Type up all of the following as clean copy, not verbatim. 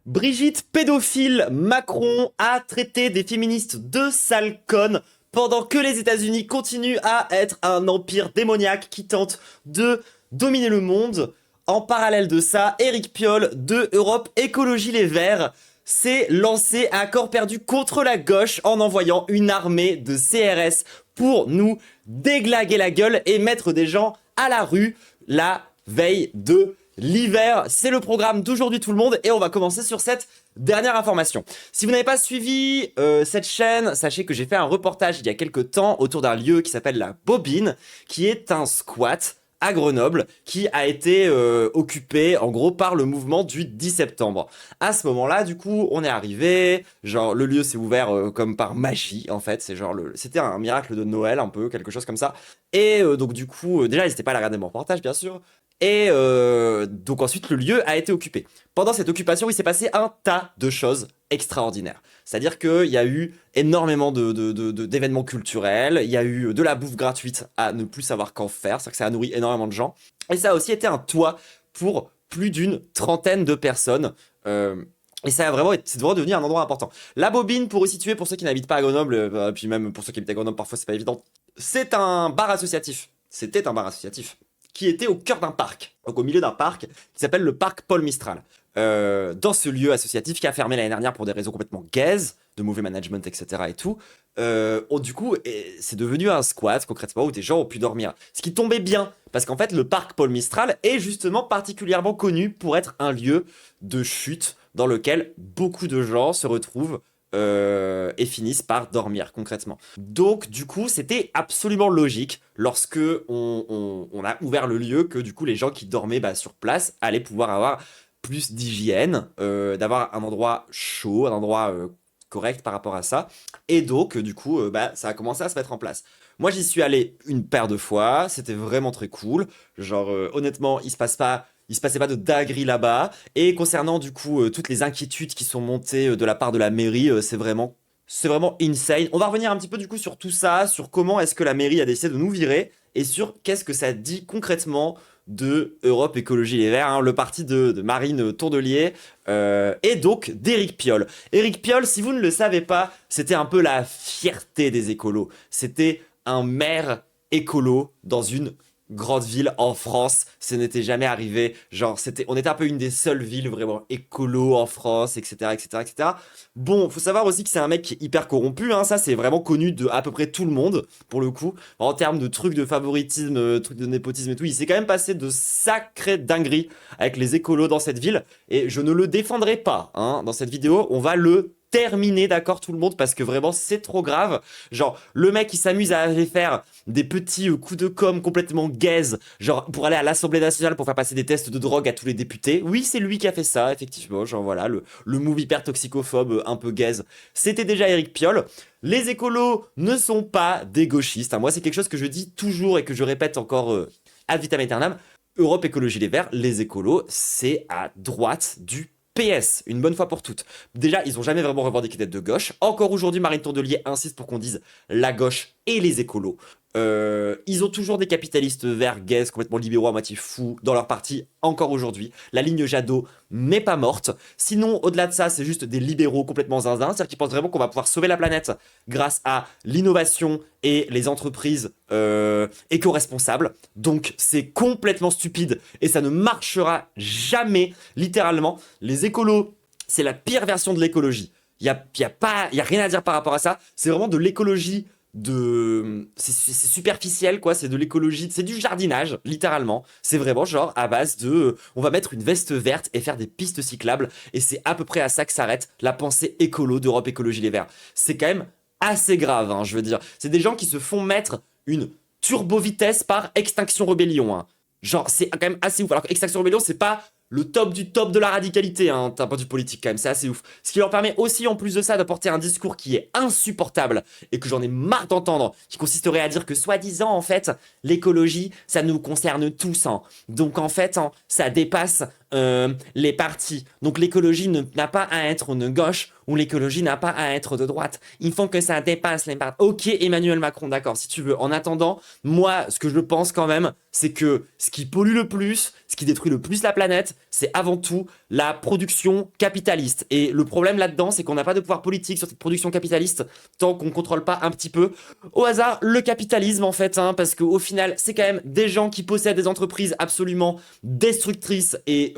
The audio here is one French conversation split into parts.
Brigitte pédophile, Macron a traité des féministes de sales connes pendant que les États-Unis continuent à être un empire démoniaque qui tente de dominer le monde. En parallèle de ça, Éric Piolle de Europe Écologie Les Verts s'est lancé à corps perdu contre la gauche en envoyant une armée de CRS pour nous déglaguer la gueule et mettre des gens à la rue la veille de l'hiver. C'est le programme d'aujourd'hui tout le monde et on va commencer sur cette dernière information. Si vous n'avez pas suivi cette chaîne, sachez que j'ai fait un reportage il y a quelques temps autour d'un lieu qui s'appelle la Bobine, qui est un squat à Grenoble, qui a été occupé en gros par le mouvement du 10 septembre. À ce moment-là, du coup, on est arrivé, genre le lieu s'est ouvert comme par magie en fait, c'est genre c'était un miracle de Noël un peu, quelque chose comme ça. Et donc du coup, déjà n'hésitez pas à la regarder mon reportage bien sûr. Et donc ensuite le lieu a été occupé. Pendant cette occupation, il s'est passé un tas de choses extraordinaires. C'est-à-dire qu'il y a eu énormément d'événements culturels, il y a eu de la bouffe gratuite à ne plus savoir qu'en faire, c'est-à-dire que ça a nourri énormément de gens. Et ça a aussi été un toit pour plus d'une trentaine de personnes. Et ça a vraiment, c'est vraiment devenu un endroit important. La Bobine, pour resituer, pour ceux qui n'habitent pas à Grenoble, puis même pour ceux qui habitent à Grenoble, parfois c'est pas évident, c'est un bar associatif. C'était un bar associatif qui était au cœur d'un parc, donc au milieu d'un parc qui s'appelle le parc Paul Mistral. Dans ce lieu associatif qui a fermé l'année dernière pour des raisons complètement gaze, de mauvais management, etc. et tout, du coup, c'est devenu un squat concrètement où des gens ont pu dormir. Ce qui tombait bien, parce qu'en fait, le parc Paul Mistral est justement particulièrement connu pour être un lieu de chute dans lequel beaucoup de gens se retrouvent et finissent par dormir concrètement. Donc du coup c'était absolument logique lorsque on a ouvert le lieu que du coup les gens qui dormaient sur place allaient pouvoir avoir plus d'hygiène, d'avoir un endroit chaud, un endroit correct par rapport à ça. Et donc du coup ça a commencé à se mettre en place. Moi j'y suis allé une paire de fois, c'était vraiment très cool. Genre honnêtement il se passait pas de dinguerie là-bas. Et concernant du coup toutes les inquiétudes qui sont montées de la part de la mairie, c'est vraiment insane. On va revenir un petit peu du coup sur tout ça, sur comment est-ce que la mairie a décidé de nous virer et sur qu'est-ce que ça dit concrètement de Europe Écologie Les Verts, hein, le parti de Marine Tourdelier et donc d'Éric Piolle. Éric Piolle, si vous ne le savez pas, c'était un peu la fierté des écolos. C'était un maire écolo dans une grande ville en France, ça n'était jamais arrivé. Genre, on était un peu une des seules villes vraiment écolo en France, etc., etc., etc. Bon, faut savoir aussi que c'est un mec qui est hyper corrompu, hein, ça c'est vraiment connu de à peu près tout le monde, pour le coup. En termes de trucs de favoritisme, trucs de népotisme et tout, il s'est quand même passé de sacrées dingueries avec les écolos dans cette ville, et je ne le défendrai pas, hein, dans cette vidéo, on va le terminer, d'accord tout le monde, parce que vraiment c'est trop grave. Genre le mec il s'amuse à aller faire des petits coups de com complètement gaze, genre pour aller à l'Assemblée nationale pour faire passer des tests de drogue à tous les députés. Oui, c'est lui qui a fait ça, effectivement. Genre voilà, le move hyper toxicophobe un peu gaze, c'était déjà Éric Piolle. Les écolos ne sont pas des gauchistes, hein. Moi c'est quelque chose que je dis toujours et que je répète encore ad vitam aeternam. Europe Écologie Les Verts, les écolos, c'est à droite du PS, une bonne fois pour toutes. Déjà, ils ont jamais vraiment revendiqué d'être de gauche. Encore aujourd'hui, Marine Tourdelier insiste pour qu'on dise la gauche et les écolos. Ils ont toujours des capitalistes verts, gays, complètement libéraux, à moitié fous dans leur parti, encore aujourd'hui. La ligne Jadot n'est pas morte. Sinon, au-delà de ça, c'est juste des libéraux complètement zinzin. C'est-à-dire qu'ils pensent vraiment qu'on va pouvoir sauver la planète grâce à l'innovation et les entreprises éco-responsables. Donc, c'est complètement stupide et ça ne marchera jamais, littéralement. Les écolos, c'est la pire version de l'écologie. Il y a rien à dire par rapport à ça. C'est vraiment de l'écologie c'est superficiel quoi, c'est de l'écologie, c'est du jardinage littéralement, c'est vraiment genre à base de on va mettre une veste verte et faire des pistes cyclables et c'est à peu près à ça que s'arrête la pensée écolo d'Europe Écologie Les Verts. C'est quand même assez grave, hein, je veux dire, c'est des gens qui se font mettre une turbo vitesse par Extinction Rebellion, hein. Genre c'est quand même assez ouf, alors que Extinction Rebellion c'est pas le top du top de la radicalité, hein, d'un point de vue politique quand même, c'est assez ouf. Ce qui leur permet aussi, en plus de ça, d'apporter un discours qui est insupportable et que j'en ai marre d'entendre, qui consisterait à dire que soi-disant, en fait, l'écologie, ça nous concerne tous, hein. Donc en fait, hein, ça dépasse les partis. Donc l'écologie n'a pas à être une gauche ou l'écologie n'a pas à être de droite. Il faut que ça dépasse les partis. Ok, Emmanuel Macron, d'accord, si tu veux. En attendant, moi, ce que je pense quand même, c'est que ce qui pollue le plus, ce qui détruit le plus la planète, c'est avant tout la production capitaliste. Et le problème là-dedans, c'est qu'on n'a pas de pouvoir politique sur cette production capitaliste tant qu'on ne contrôle pas un petit peu au hasard le capitalisme en fait, hein, parce qu'au final, c'est quand même des gens qui possèdent des entreprises absolument destructrices et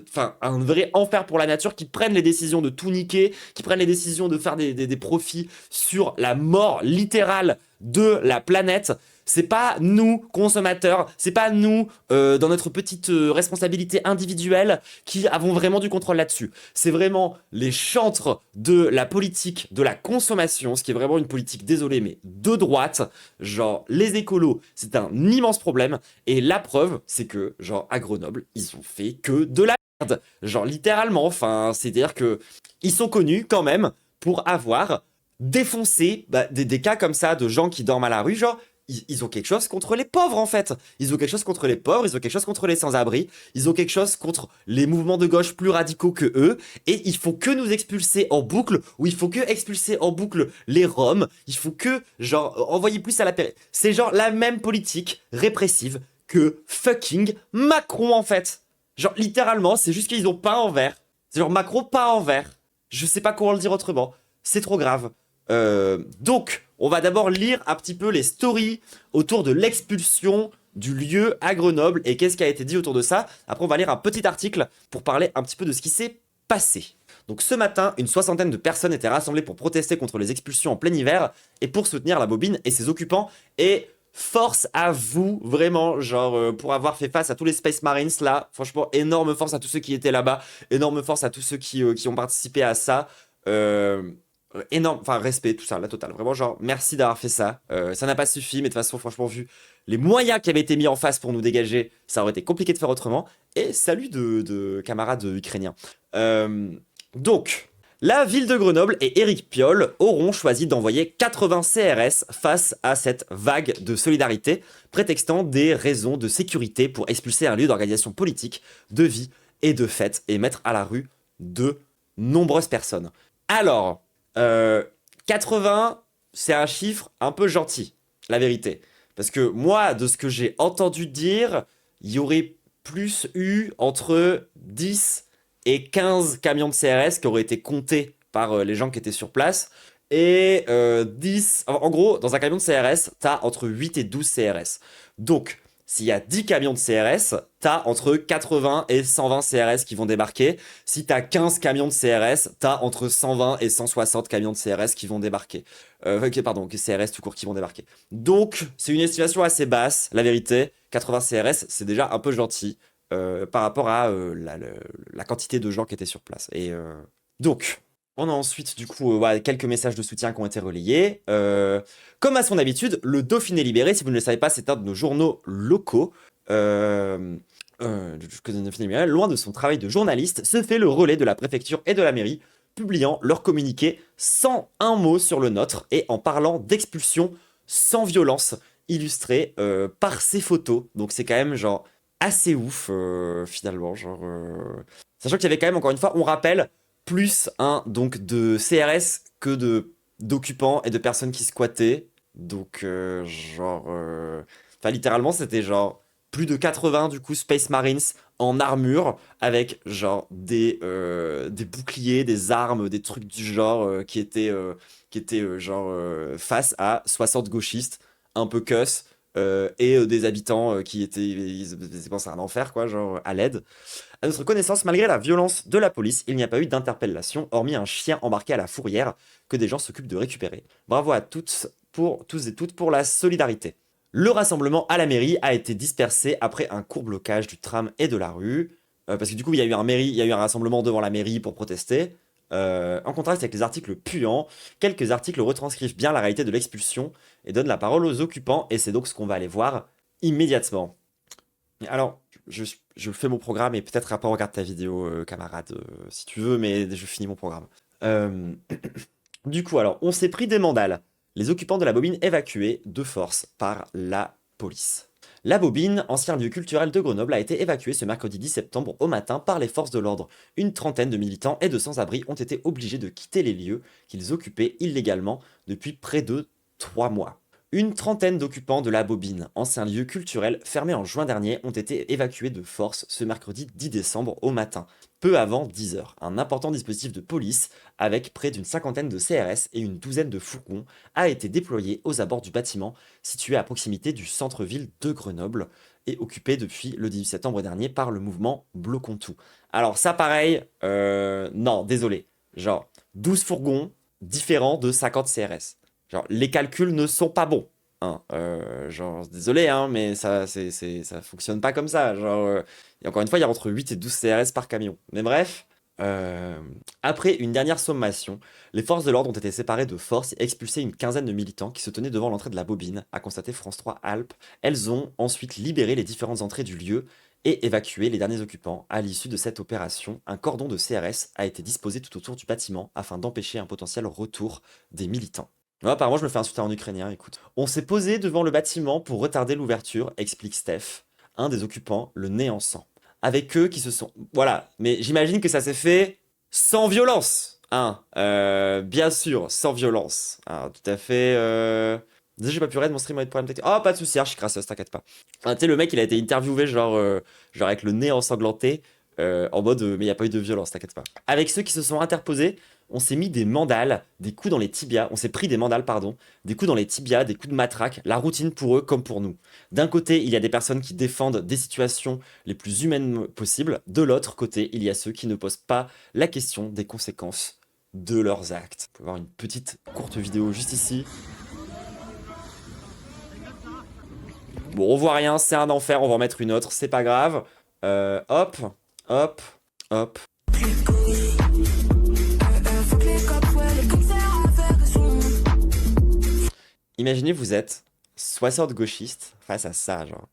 enfin un vrai enfer pour la nature, qui prennent les décisions de tout niquer, qui prennent les décisions de faire des profits sur la mort littérale de la planète. C'est pas nous, consommateurs, c'est pas nous, dans notre petite responsabilité individuelle, qui avons vraiment du contrôle là-dessus. C'est vraiment les chantres de la politique de la consommation, ce qui est vraiment une politique, désolé, mais de droite. Genre, les écolos, c'est un immense problème. Et la preuve, c'est que, genre, à Grenoble, ils ont fait que de la merde. Genre, littéralement, enfin, c'est-à-dire que ils sont connus quand même pour avoir défoncé des cas comme ça de gens qui dorment à la rue, genre, ils ont quelque chose contre les pauvres en fait. Ils ont quelque chose contre les pauvres, ils ont quelque chose contre les sans-abri, ils ont quelque chose contre les mouvements de gauche plus radicaux que eux, et il faut que nous expulser en boucle, ou il faut que expulser en boucle les Roms, il faut que, genre, envoyer plus à la périphérie. C'est genre la même politique répressive que fucking Macron en fait. Genre littéralement, c'est juste qu'ils ont peint en vert. C'est genre Macron peint en vert. Je sais pas comment le dire autrement. C'est trop grave. Donc, on va d'abord lire un petit peu les stories autour de l'expulsion du lieu à Grenoble et qu'est-ce qui a été dit autour de ça. Après, on va lire un petit article pour parler un petit peu de ce qui s'est passé. Donc ce matin, une soixantaine de personnes étaient rassemblées pour protester contre les expulsions en plein hiver et pour soutenir la bobine et ses occupants. Et force à vous, vraiment, genre, pour avoir fait face à tous les Space Marines là. Franchement, énorme force à tous ceux qui étaient là-bas, énorme force à tous ceux qui ont participé à ça. Énorme, enfin respect, tout ça, la totale. Vraiment, genre, merci d'avoir fait ça. Ça n'a pas suffi, mais de toute façon, franchement, vu les moyens qui avaient été mis en face pour nous dégager, ça aurait été compliqué de faire autrement. Et salut de camarades ukrainiens. Donc, la ville de Grenoble et Éric Piolle auront choisi d'envoyer 80 CRS face à cette vague de solidarité, prétextant des raisons de sécurité pour expulser un lieu d'organisation politique, de vie et de fête et mettre à la rue de nombreuses personnes. Alors, 80, c'est un chiffre un peu gentil, la vérité. Parce que moi, de ce que j'ai entendu dire, il y aurait plus eu entre 10 et 15 camions de CRS qui auraient été comptés par les gens qui étaient sur place. Et 10... En gros, dans un camion de CRS, t'as entre 8 et 12 CRS. Donc, s'il y a 10 camions de CRS, t'as entre 80 et 120 CRS qui vont débarquer. Si t'as 15 camions de CRS, t'as entre 120 et 160 camions de CRS qui vont débarquer. Pardon, CRS tout court qui vont débarquer. Donc, c'est une estimation assez basse, la vérité. 80 CRS, c'est déjà un peu gentil par rapport à la quantité de gens qui étaient sur place. Et donc... On a ensuite, du coup, quelques messages de soutien qui ont été relayés. Comme à son habitude, le Dauphiné Libéré, si vous ne le savez pas, c'est un de nos journaux locaux. Le Dauphiné Libéré, loin de son travail de journaliste, se fait le relais de la préfecture et de la mairie, publiant leur communiqué sans un mot sur le nôtre et en parlant d'expulsion sans violence, illustrée par ses photos. Donc c'est quand même, genre, assez ouf, finalement. Genre, sachant qu'il y avait quand même, encore une fois, on rappelle, plus donc de CRS que d'occupants et de personnes qui squattaient. Donc, enfin, littéralement, c'était genre plus de 80 du coup Space Marines en armure avec genre des boucliers, des armes, des trucs du genre qui étaient face à 60 gauchistes un peu cuss et des habitants qui étaient, ils pensaient à un enfer quoi, genre à l'aide. À notre connaissance, malgré la violence de la police, il n'y a pas eu d'interpellation, hormis un chien embarqué à la fourrière que des gens s'occupent de récupérer. Bravo à tous et toutes pour la solidarité. Le rassemblement à la mairie a été dispersé après un court blocage du tram et de la rue, parce que du coup il y a eu un rassemblement devant la mairie pour protester. En contraste avec les articles puants, quelques articles retranscrivent bien la réalité de l'expulsion et donnent la parole aux occupants, et c'est donc ce qu'on va aller voir immédiatement. Alors, je fais mon programme et peut-être après on regarde ta vidéo, camarade, si tu veux, mais je finis mon programme. Du coup, alors, on s'est pris des mandales. Les occupants de la bobine évacués de force par la police. La bobine, ancien lieu culturel de Grenoble, a été évacuée ce mercredi 10 septembre au matin par les forces de l'ordre. Une trentaine de militants et de sans-abri ont été obligés de quitter les lieux qu'ils occupaient illégalement depuis près de 3 mois. Une trentaine d'occupants de la Bobine, ancien lieu culturel fermé en juin dernier, ont été évacués de force ce mercredi 10 décembre au matin, peu avant 10 heures. Un important dispositif de police, avec près d'une cinquantaine de CRS et une douzaine de fourgons, a été déployé aux abords du bâtiment situé à proximité du centre-ville de Grenoble et occupé depuis le 18 septembre dernier par le mouvement Bloquons Tout. Alors ça pareil, non, désolé, genre 12 fourgons différents de 50 CRS. Genre, les calculs ne sont pas bons. Hein. Genre, désolé, hein, mais ça fonctionne pas comme ça. Genre, et encore une fois, il y a entre 8 et 12 CRS par camion. Mais bref, après une dernière sommation, les forces de l'ordre ont été séparées de force et expulsé une quinzaine de militants qui se tenaient devant l'entrée de la Bobine, a constaté France 3 Alpes. Elles ont ensuite libéré les différentes entrées du lieu et évacué les derniers occupants. À l'issue de cette opération, un cordon de CRS a été disposé tout autour du bâtiment afin d'empêcher un potentiel retour des militants. Ouais, apparemment, je me fais insulter en ukrainien, écoute. On s'est posé devant le bâtiment pour retarder l'ouverture, explique Steph, un des occupants, le nez en sang. Avec eux qui se sont... Voilà, mais j'imagine que ça s'est fait sans violence. Hein, bien sûr, sans violence. Ah, tout à fait... Déjà, j'ai pas pu raid, mon stream a eu de problème technique. Oh, pas de soucis, archi crasseuse, t'inquiète pas. Enfin, tu sais, le mec, il a été interviewé, genre avec le nez ensanglanté, en mode, mais il n'y a pas eu de violence, t'inquiète pas. Avec ceux qui se sont interposés, on s'est mis des mandales, des coups dans les tibias, on s'est pris des mandales, pardon, des coups dans les tibias, des coups de matraque, la routine pour eux comme pour nous. D'un côté, il y a des personnes qui défendent des situations les plus humaines possibles, de l'autre côté, il y a ceux qui ne posent pas la question des conséquences de leurs actes. On peut voir une petite courte vidéo juste ici. Bon, on voit rien, c'est un enfer, on va en mettre une autre, c'est pas grave. Hop, hop, hop. Imaginez, vous êtes 60 gauchistes face à ça, genre.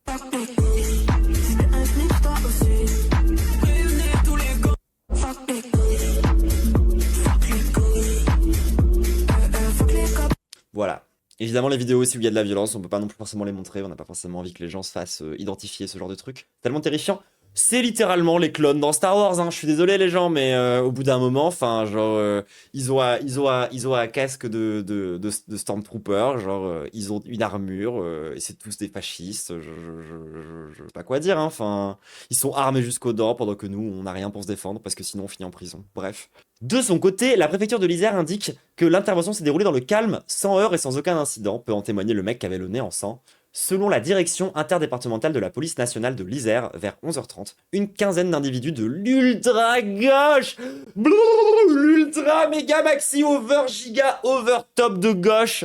Voilà. Évidemment, les vidéos aussi où il y a de la violence, on peut pas non plus forcément les montrer, on n'a pas forcément envie que les gens se fassent identifier ce genre de truc. Tellement terrifiant. C'est littéralement les clones dans Star Wars, hein. Je suis désolé les gens, mais au bout d'un moment, enfin, genre, ils ont un casque de Stormtrooper, genre, ils ont une armure, et c'est tous des fascistes, je sais pas quoi dire, hein. Enfin, ils sont armés jusqu'aux dents, pendant que nous, on n'a rien pour se défendre, parce que sinon on finit en prison. Bref. De son côté, la préfecture de l'Isère indique que l'intervention s'est déroulée dans le calme, sans heurts et sans aucun incident, peut en témoigner le mec qui avait le nez en sang. Selon la direction interdépartementale de la police nationale de l'Isère, vers 11h30, une quinzaine d'individus de l'ultra-gauche, l'ultra méga maxi over giga over top de gauche,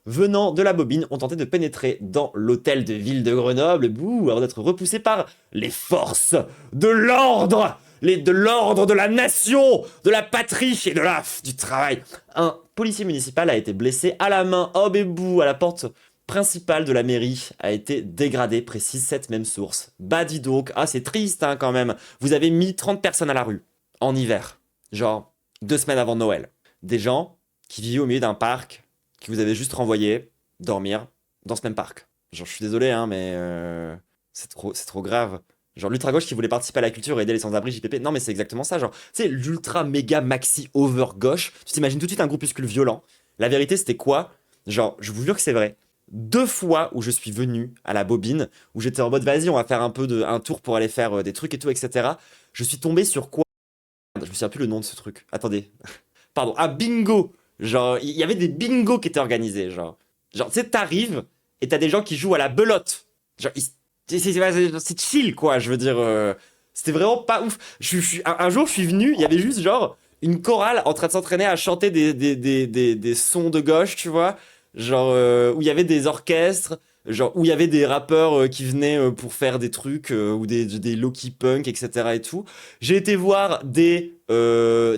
venant de la Bobine, ont tenté de pénétrer dans l'hôtel de ville de Grenoble, avant d'être repoussés par les forces de l'ordre, de l'ordre de la nation, de la patrie et du travail. Un policier municipal a été blessé à la main, à la porte principale de la mairie a été dégradé, précise cette même source. Bah dis donc, ah c'est triste hein, quand même. Vous avez mis 30 personnes à la rue, en hiver, genre 2 semaines avant Noël. Des gens qui vivaient au milieu d'un parc, que vous avez juste renvoyé dormir dans ce même parc. Genre je suis désolé hein, mais c'est trop grave. Genre l'ultra-gauche qui voulait participer à la culture et aider les sans-abri JPP. Non mais c'est exactement ça, genre, tu sais, l'ultra méga maxi over gauche, tu t'imagines tout de suite un groupuscule violent. La vérité c'était quoi? Genre, je vous jure que c'est vrai. 2 fois où je suis venu à la Bobine, où j'étais en mode vas-y on va faire un tour pour aller faire des trucs et tout, etc. Je suis tombé sur quoi? Je me souviens plus le nom de ce truc. Attendez. Pardon, un bingo. Genre, il y avait des bingos qui étaient organisés, genre. Genre, tu sais, t'arrives et t'as des gens qui jouent à la belote. Genre, c'est chill, quoi, je veux dire. C'était vraiment pas ouf. Un jour, je suis venu, il y avait juste, genre, une chorale en train de s'entraîner à chanter des sons de gauche, tu vois. Genre, où il y avait des orchestres, genre, où il y avait des rappeurs qui venaient pour faire des trucs, ou des Loki Punk, etc. et tout. J'ai été voir des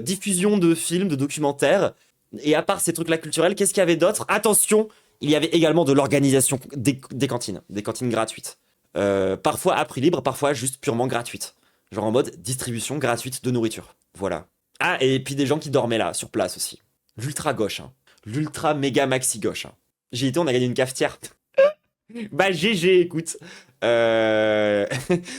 diffusions de films, de documentaires. Et à part ces trucs-là culturels, qu'est-ce qu'il y avait d'autre? Attention, il y avait également de l'organisation des cantines gratuites. Parfois à prix libre, parfois juste purement gratuites. Genre en mode distribution gratuite de nourriture. Voilà. Ah, et puis des gens qui dormaient là, sur place aussi. L'ultra gauche, hein. L'ultra méga maxi gauche. Hein. J'ai été, on a gagné une cafetière. Bah GG, écoute. Euh,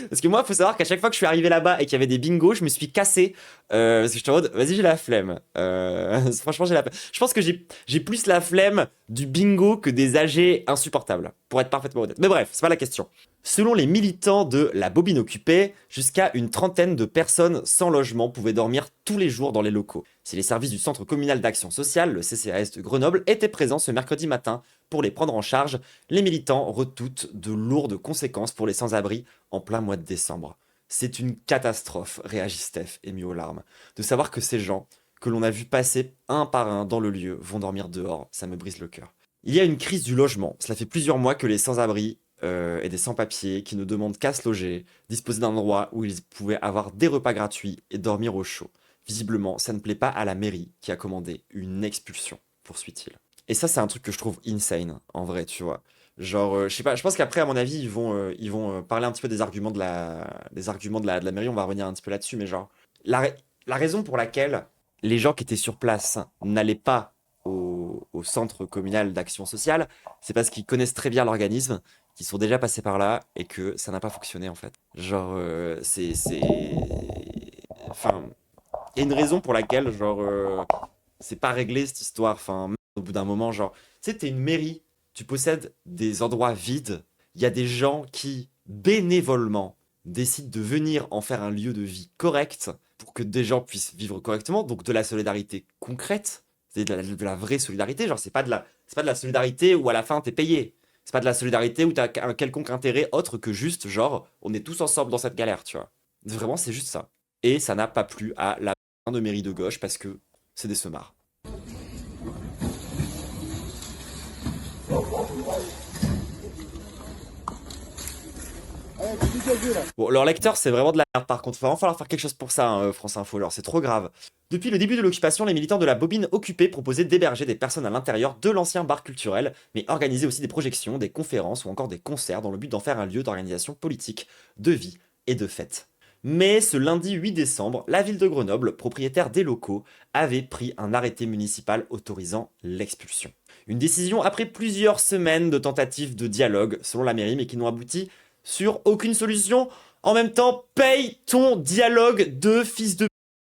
Parce que moi, faut savoir qu'à chaque fois que je suis arrivé là-bas et qu'il y avait des bingos, je me suis cassé. Parce que j'étais en mode, vas-y, j'ai la flemme. Franchement, j'ai la flemme. Je pense que j'ai plus la flemme du bingo que des AG insupportables, pour être parfaitement honnête. Mais bref, c'est pas la question. Selon les militants de la Bobine Occupée, jusqu'à une trentaine de personnes sans logement pouvaient dormir tous les jours dans les locaux. Si les services du Centre communal d'action sociale, le CCAS de Grenoble, étaient présents ce mercredi matin pour les prendre en charge, les militants redoutent de lourdes conséquences pour les sans-abri en plein mois de décembre. C'est une catastrophe, réagit Steph, ému aux larmes, de savoir que ces gens, que l'on a vu passer un par un dans le lieu, vont dormir dehors. Ça me brise le cœur. Il y a une crise du logement. Cela fait plusieurs mois que les sans-abri et des sans-papiers qui ne demandent qu'à se loger, disposer d'un endroit où ils pouvaient avoir des repas gratuits et dormir au chaud. Visiblement, ça ne plaît pas à la mairie qui a commandé une expulsion, poursuit-il. Et ça, c'est un truc que je trouve insane, en vrai, tu vois. Genre, je sais pas, je pense qu'après, à mon avis, ils vont parler un petit peu des arguments de la mairie, on va revenir un petit peu là-dessus, mais genre, la raison pour laquelle les gens qui étaient sur place n'allaient pas au centre communal d'action sociale, c'est parce qu'ils connaissent très bien l'organisme, qu'ils sont déjà passés par là et que ça n'a pas fonctionné en fait. Genre, enfin, il y a une raison pour laquelle, genre, c'est pas réglé cette histoire. Enfin, au bout d'un moment, genre, tu sais, t'es une mairie, tu possèdes des endroits vides, il y a des gens qui, bénévolement, décident de venir en faire un lieu de vie correct pour que des gens puissent vivre correctement, donc de la solidarité concrète, c'est de la vraie solidarité, genre, c'est pas de la solidarité où à la fin t'es payé. C'est pas de la solidarité où t'as un quelconque intérêt autre que juste, genre, on est tous ensemble dans cette galère, tu vois. Vraiment, c'est juste ça. Et ça n'a pas plu à la de mairie de gauche parce que c'est des semards. Bon, leur lecteur, c'est vraiment de la merde par contre. Il va vraiment falloir faire quelque chose pour ça, hein, France Info. Alors, c'est trop grave. Depuis le début de l'occupation, les militants de la Bobine Occupée proposaient d'héberger des personnes à l'intérieur de l'ancien bar culturel, mais organisaient aussi des projections, des conférences ou encore des concerts dans le but d'en faire un lieu d'organisation politique, de vie et de fête. Mais ce lundi 8 décembre, la ville de Grenoble, propriétaire des locaux, avait pris un arrêté municipal autorisant l'expulsion. Une décision après plusieurs semaines de tentatives de dialogue, selon la mairie, mais qui n'ont abouti sur aucune solution. En même temps, paye ton dialogue de fils de...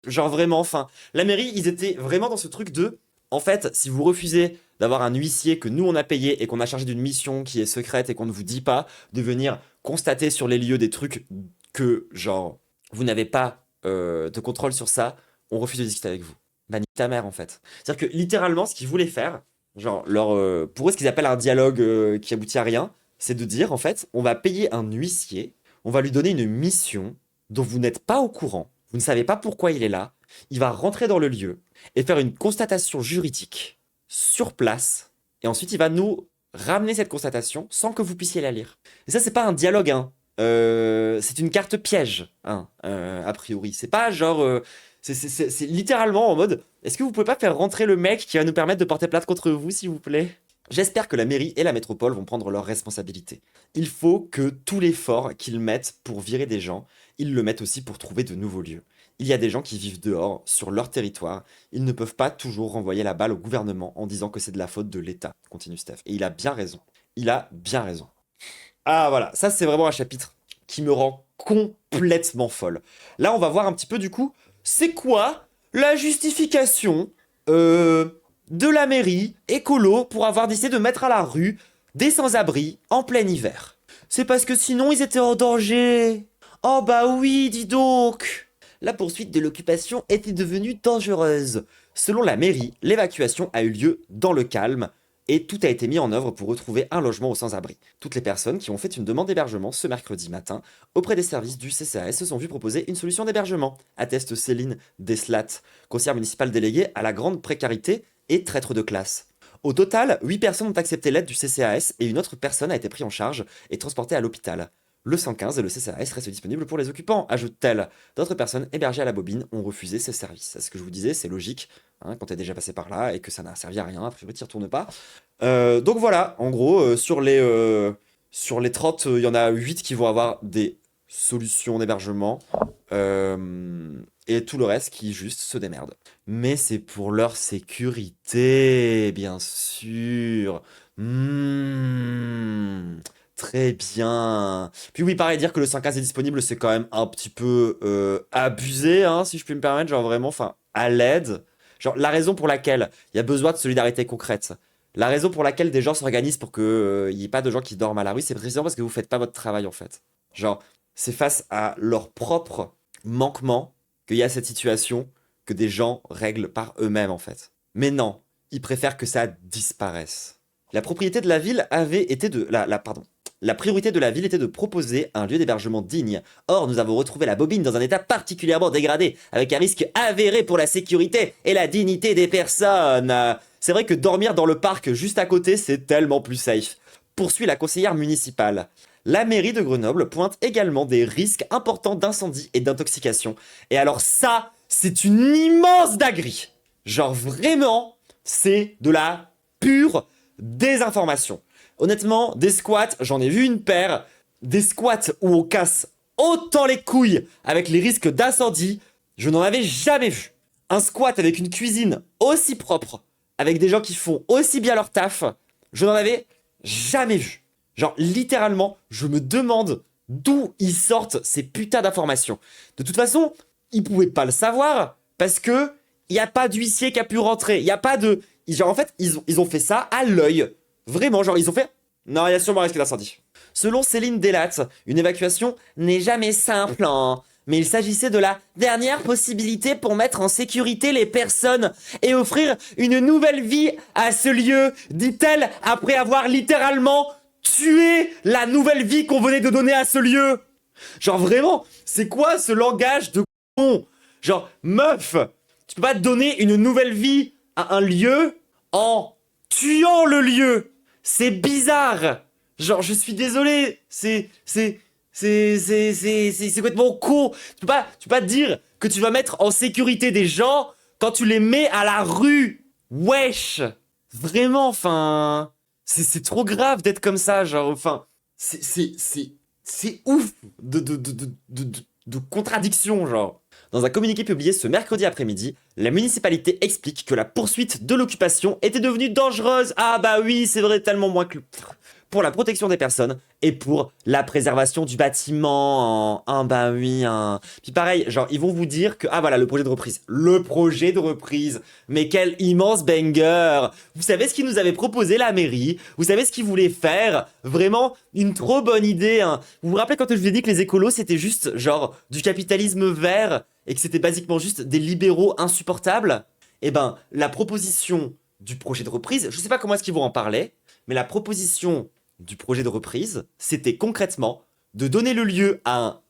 Genre vraiment, enfin, la mairie, ils étaient vraiment dans ce truc de... En fait, si vous refusez d'avoir un huissier que nous on a payé et qu'on a chargé d'une mission qui est secrète et qu'on ne vous dit pas, de venir constater sur les lieux des trucs que, genre, vous n'avez pas de contrôle sur ça, on refuse de discuter avec vous. Bah, nique ta mère, en fait. C'est-à-dire que, littéralement, ce qu'ils voulaient faire, genre, pour eux, ce qu'ils appellent un dialogue qui aboutit à rien, c'est de dire, en fait, on va payer un huissier, on va lui donner une mission dont vous n'êtes pas au courant, vous ne savez pas pourquoi il est là, il va rentrer dans le lieu et faire une constatation juridique sur place, et ensuite il va nous ramener cette constatation sans que vous puissiez la lire. Et ça, c'est pas un dialogue, hein. C'est une carte piège, hein, a priori. C'est pas genre... c'est littéralement en mode, est-ce que vous pouvez pas faire rentrer le mec qui va nous permettre de porter plainte contre vous, s'il vous plaît? J'espère que la mairie et la métropole vont prendre leurs responsabilités. Il faut que tout l'effort qu'ils mettent pour virer des gens, ils le mettent aussi pour trouver de nouveaux lieux. Il y a des gens qui vivent dehors, sur leur territoire. Ils ne peuvent pas toujours renvoyer la balle au gouvernement en disant que c'est de la faute de l'État, continue Steph. Et il a bien raison. Il a bien raison. Ah voilà, ça c'est vraiment un chapitre qui me rend complètement folle. Là, on va voir un petit peu du coup, c'est quoi la justification de la mairie écolo pour avoir décidé de mettre à la rue des sans-abri en plein hiver. C'est parce que sinon ils étaient en danger. Oh bah oui, dis donc. La poursuite de l'occupation était devenue dangereuse. Selon la mairie, l'évacuation a eu lieu dans le calme et tout a été mis en œuvre pour retrouver un logement aux sans-abri. Toutes les personnes qui ont fait une demande d'hébergement ce mercredi matin auprès des services du CCAS se sont vues proposer une solution d'hébergement, atteste Céline Deslat, conseillère municipale déléguée à la grande précarité et traître de classe. Au total, 8 personnes ont accepté l'aide du CCAS et une autre personne a été prise en charge et transportée à l'hôpital. Le 115 et le CCAS restent disponibles pour les occupants, ajoute-t-elle. D'autres personnes hébergées à la Bobine ont refusé ces services. C'est ce que je vous disais, c'est logique, hein, quand t'es déjà passé par là et que ça n'a servi à rien, a priori t'y retournes pas. Donc voilà, en gros, sur les 30, il y en a 8 qui vont avoir des solutions d'hébergement. Et tout le reste qui juste se démerde. Mais c'est pour leur sécurité, bien sûr. Très bien. Puis oui, pareil, dire que le 5 est disponible, c'est quand même un petit peu abusé, hein, si je puis me permettre, genre vraiment, enfin, à l'aide. Genre, la raison pour laquelle il y a besoin de solidarité concrète, la raison pour laquelle des gens s'organisent pour que il y ait pas de gens qui dorment à la rue, c'est précisément parce que vous faites pas votre travail, en fait. Genre, c'est face à leur propre manquement qu'il y a cette situation que des gens règlent par eux-mêmes, en fait. Mais non, ils préfèrent que ça disparaisse. La propriété de la ville avait été de... pardon. La priorité de la ville était de proposer un lieu d'hébergement digne. Or, nous avons retrouvé la bobine dans un état particulièrement dégradé, avec un risque avéré pour la sécurité et la dignité des personnes. C'est vrai que dormir dans le parc juste à côté, c'est tellement plus safe. Poursuit la conseillère municipale. La mairie de Grenoble pointe également des risques importants d'incendie et d'intoxication. Et alors ça, c'est une immense dinguerie. Genre vraiment, c'est de la pure désinformation. Honnêtement, des squats, j'en ai vu une paire. Des squats où on casse autant les couilles avec les risques d'incendie, je n'en avais jamais vu. Un squat avec une cuisine aussi propre, avec des gens qui font aussi bien leur taf, je n'en avais jamais vu. Genre, littéralement, je me demande d'où ils sortent ces putains d'informations. De toute façon, ils pouvaient pas le savoir, parce que il n'y a pas d'huissier qui a pu rentrer. Il n'y a pas de... Genre, en fait, ils ont fait ça à l'œil. Vraiment, genre, ils ont fait... Non, il y a sûrement un risque d'incendie. Selon Céline Delattre, une évacuation n'est jamais simple, hein. Mais il s'agissait de la dernière possibilité pour mettre en sécurité les personnes et offrir une nouvelle vie à ce lieu, dit-elle, après avoir littéralement tué la nouvelle vie qu'on venait de donner à ce lieu. Genre, vraiment, c'est quoi ce langage de con? Genre, meuf, tu peux pas donner une nouvelle vie à un lieu en tuant le lieu. C'est bizarre. Genre, je suis désolé. C'est complètement con. Tu peux pas dire que tu vas mettre en sécurité des gens quand tu les mets à la rue. Wesh. Vraiment, enfin, c'est trop grave d'être comme ça. Genre, enfin, c'est ouf de contradiction, genre. Dans un communiqué publié ce mercredi après-midi, la municipalité explique que la poursuite de l'occupation était devenue dangereuse. Ah bah oui, c'est vrai, tellement moins que... Pour la protection des personnes et pour la préservation du bâtiment. Ah bah oui, hein. Puis pareil, genre, ils vont vous dire que... Ah voilà, le projet de reprise. Le projet de reprise. Mais quel immense banger. Vous savez ce qu'ils nous avaient proposé, la mairie? Vous savez ce qu'ils voulaient faire? Vraiment, une trop bonne idée, hein. Vous vous rappelez quand je vous ai dit que les écolos, c'était juste, genre, du capitalisme vert et que c'était basiquement juste des libéraux insupportables? Eh ben, la proposition du projet de reprise, je sais pas comment est-ce qu'ils vont en parler, mais la proposition du projet de reprise, c'était concrètement de donner le lieu à un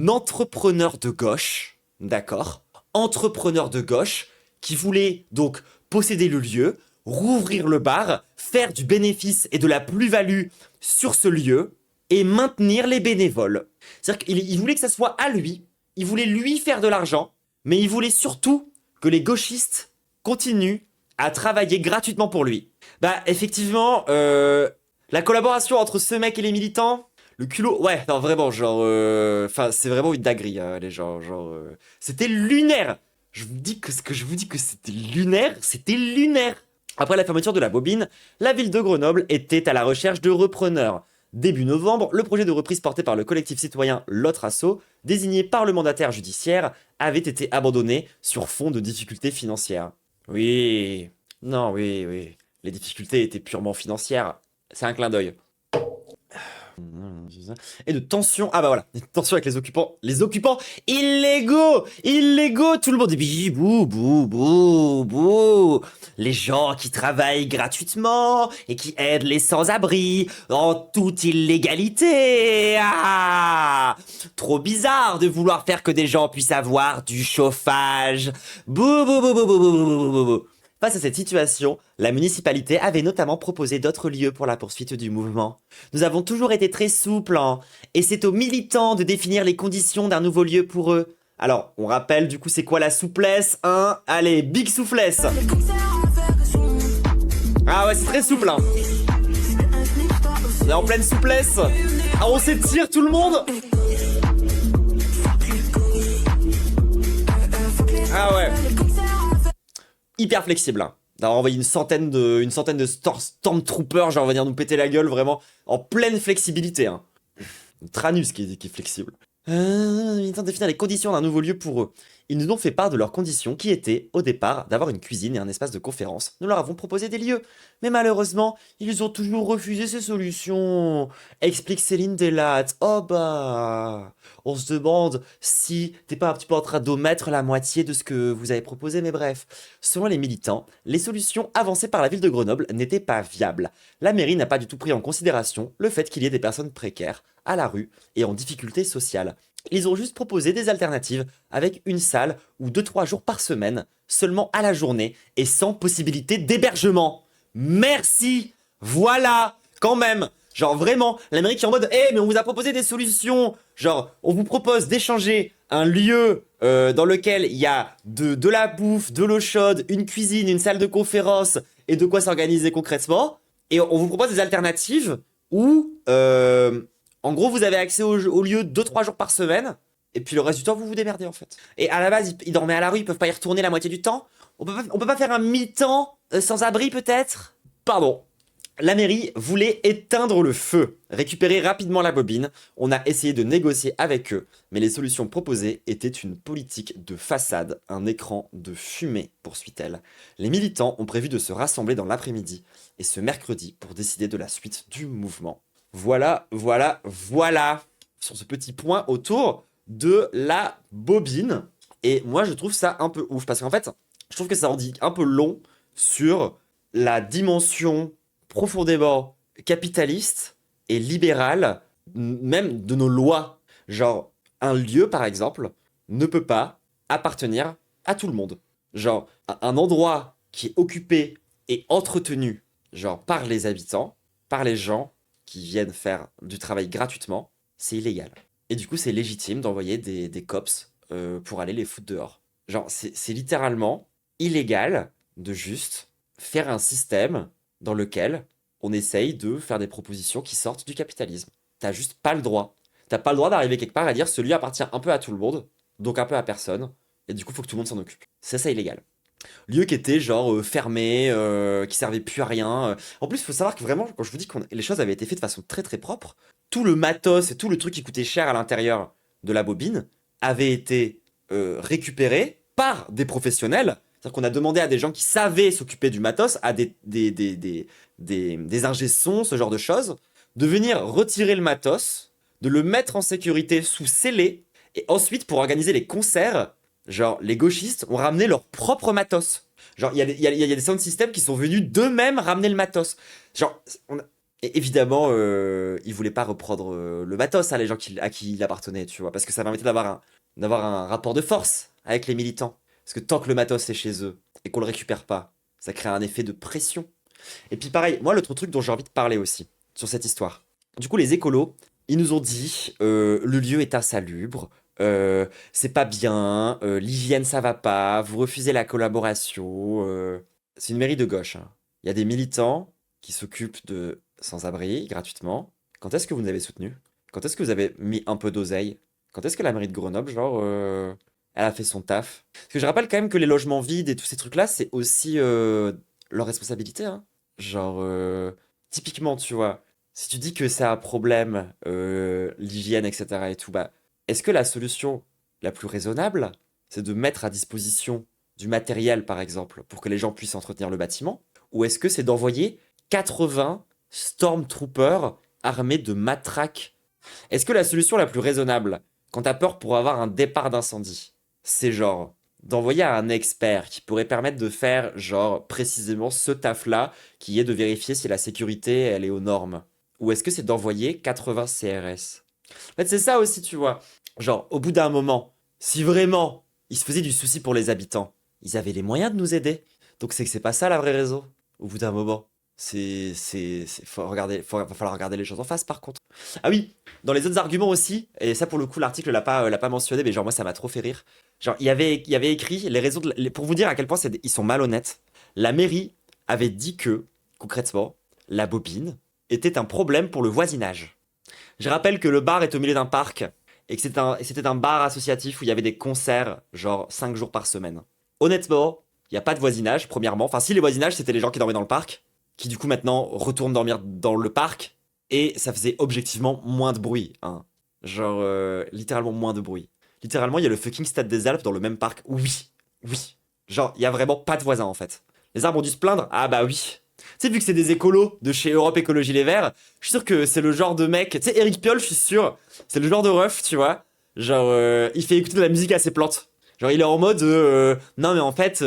entrepreneur de gauche, d'accord? Entrepreneur de gauche qui voulait donc posséder le lieu, rouvrir le bar, faire du bénéfice et de la plus-value sur ce lieu et maintenir les bénévoles. C'est-à-dire qu'il voulait que ça soit à lui, il voulait lui faire de l'argent, mais il voulait surtout que les gauchistes continuent à travailler gratuitement pour lui. Bah effectivement, la collaboration entre ce mec et les militants, le culot, ouais, non vraiment, genre, enfin c'est vraiment une dinguerie, les gens, genre, c'était lunaire. Je vous dis que ce que je vous dis que c'était lunaire, c'était lunaire. Après la fermeture de la bobine, la ville de Grenoble était à la recherche de repreneurs. Début novembre, le projet de reprise porté par le collectif citoyen L'Autre Assaut, désigné par le mandataire judiciaire, avait été abandonné sur fond de difficultés financières. Oui, non, oui, les difficultés étaient purement financières. C'est un clin d'œil. Et de tension, ah bah voilà, des tensions avec les occupants illégaux, tout le monde dit bou, bou, bou, bou. Les gens qui travaillent gratuitement et qui aident les sans-abri en toute illégalité. Ah, trop bizarre de vouloir faire que des gens puissent avoir du chauffage. Bou, bou, bou, bou, bou, bou, bou, bou, bou. Face à cette situation, la municipalité avait notamment proposé d'autres lieux pour la poursuite du mouvement. Nous avons toujours été très souples, hein, et c'est aux militants de définir les conditions d'un nouveau lieu pour eux. Alors, on rappelle du coup c'est quoi la souplesse, hein? Allez, big souplesse. Ah ouais, c'est très souple, hein. On est en pleine souplesse. Ah, on s'étire tout le monde. Ah ouais. Hyper flexible, hein. d'avoir envoyé une centaine de Stormtroopers, genre venir nous péter la gueule, vraiment, en pleine flexibilité, hein. Tranus qui est flexible. Ils tentent de définir les conditions d'un nouveau lieu pour eux. Ils nous ont fait part de leurs conditions qui étaient, au départ, d'avoir une cuisine et un espace de conférence. Nous leur avons proposé des lieux. Mais malheureusement, ils ont toujours refusé ces solutions. Explique Céline Delatte. Oh bah... On se demande si t'es pas un petit peu en train d'omettre la moitié de ce que vous avez proposé, mais bref. Selon les militants, les solutions avancées par la ville de Grenoble n'étaient pas viables. La mairie n'a pas du tout pris en considération le fait qu'il y ait des personnes précaires, à la rue et en difficulté sociale. Ils ont juste proposé des alternatives avec une salle ou 2-3 jours par semaine, seulement à la journée et sans possibilité d'hébergement. Merci. Voilà, quand même. Genre vraiment, l'Amérique qui est en mode mais on vous a proposé des solutions. Genre, on vous propose d'échanger un lieu dans lequel il y a de la bouffe, de l'eau chaude, une cuisine, une salle de conférence et de quoi s'organiser concrètement. Et on vous propose des alternatives où, en gros, vous avez accès au lieu 2-3 jours par semaine. Et puis le reste du temps, vous vous démerdez en fait. Et à la base, ils dormaient à la rue, ils peuvent pas y retourner la moitié du temps. On peut pas faire un mi-temps sans abri peut-être. Pardon. La mairie voulait éteindre le feu, récupérer rapidement la bobine. On a essayé de négocier avec eux, mais les solutions proposées étaient une politique de façade, un écran de fumée, poursuit-elle. Les militants ont prévu de se rassembler dans l'après-midi et ce mercredi pour décider de la suite du mouvement. Voilà, sur ce petit point autour de la bobine. Et moi, je trouve ça un peu ouf, parce qu'en fait, je trouve que ça en dit un peu long sur la dimension profondément capitaliste et libérale, même de nos lois. Genre, un lieu, par exemple, ne peut pas appartenir à tout le monde. Genre, un endroit qui est occupé et entretenu, genre, par les habitants, par les gens qui viennent faire du travail gratuitement, c'est illégal. Et du coup, c'est légitime d'envoyer des cops pour aller les foutre dehors. Genre, c'est littéralement illégal de juste faire un système dans lequel on essaye de faire des propositions qui sortent du capitalisme. T'as juste pas le droit. T'as pas le droit d'arriver quelque part et dire ce lieu appartient un peu à tout le monde, donc un peu à personne, et du coup, faut que tout le monde s'en occupe. C'est ça illégal. Lieu qui était genre fermé, qui servait plus à rien. En plus, il faut savoir que vraiment, quand je vous dis que les choses avaient été faites de façon très très propre, tout le matos et tout le truc qui coûtait cher à l'intérieur de la bobine avait été récupéré par des professionnels. C'est-à-dire qu'on a demandé à des gens qui savaient s'occuper du matos, à des ingé sons, ce genre de choses, de venir retirer le matos, de le mettre en sécurité sous scellé, et ensuite pour organiser les concerts, genre les gauchistes ont ramené leur propre matos. Genre il y a des sound systems qui sont venus d'eux-mêmes ramener le matos. Genre et évidemment ils voulaient pas reprendre le matos à les gens à qui il appartenait, tu vois, parce que ça permettait d'avoir un rapport de force avec les militants. Parce que tant que le matos est chez eux et qu'on le récupère pas, ça crée un effet de pression. Et puis pareil, moi l'autre truc dont j'ai envie de parler aussi sur cette histoire. Du coup les écolos, ils nous ont dit le lieu est insalubre, c'est pas bien, l'hygiène ça va pas, vous refusez la collaboration. C'est une mairie de gauche, hein. Il y a des militants qui s'occupent de sans-abri gratuitement. Quand est-ce que vous nous avez soutenus? Quand est-ce que vous avez mis un peu d'oseille? Quand est-ce que la mairie de Grenoble, genre, elle a fait son taf? Parce que je rappelle quand même que les logements vides et tous ces trucs-là, c'est aussi leur responsabilité, hein. Genre, typiquement, tu vois, si tu dis que c'est un problème, l'hygiène, etc. et tout, bah, est-ce que la solution la plus raisonnable, c'est de mettre à disposition du matériel, par exemple, pour que les gens puissent entretenir le bâtiment? Ou est-ce que c'est d'envoyer 80 Stormtroopers armés de matraques? Est-ce que la solution la plus raisonnable, quand t'as peur pour avoir un départ d'incendie, c'est genre d'envoyer à un expert qui pourrait permettre de faire genre précisément ce taf-là, qui est de vérifier si la sécurité elle est aux normes? Ou est-ce que c'est d'envoyer 80 CRS? En fait, c'est ça aussi, tu vois. Genre, au bout d'un moment, si vraiment ils se faisaient du souci pour les habitants, ils avaient les moyens de nous aider. Donc c'est que c'est pas ça la vraie raison. Au bout d'un moment, faut regarder, va falloir regarder les choses en face par contre. Ah oui, dans les autres arguments aussi, et ça pour le coup l'article l'a pas mentionné, mais genre moi ça m'a trop fait rire. Genre il y avait écrit les raisons pour vous dire à quel point ils sont malhonnêtes. La mairie avait dit que concrètement la bobine était un problème pour le voisinage. Je rappelle que le bar est au milieu d'un parc et que c'était un bar associatif où il y avait des concerts genre 5 jours par semaine. Honnêtement, Il n'y a pas de voisinage, premièrement. Enfin, si les voisinages, c'était les gens qui dormaient dans le parc, qui du coup maintenant retournent dormir dans le parc, et ça faisait objectivement moins de bruit, hein. Genre, littéralement moins de bruit. Littéralement, il y a le fucking Stade des Alpes dans le même parc. Oui, oui. Genre, il y a vraiment pas de voisins en fait. Les arbres ont dû se plaindre? Ah bah oui. Tu sais, vu que c'est des écolos de chez Europe Écologie Les Verts, je suis sûr que c'est le genre de mec. Tu sais, Eric Piolle, je suis sûr, c'est le genre de ref, tu vois. Genre, il fait écouter de la musique à ses plantes. Genre, il est en mode, non mais en fait,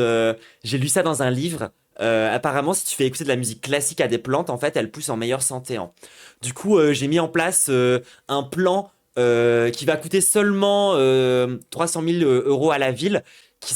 j'ai lu ça dans un livre. Apparemment, si tu fais écouter de la musique classique à des plantes, en fait, elles poussent en meilleure santé, hein. Du coup, j'ai mis en place un plan qui va coûter seulement 300 000 euros à la ville, qui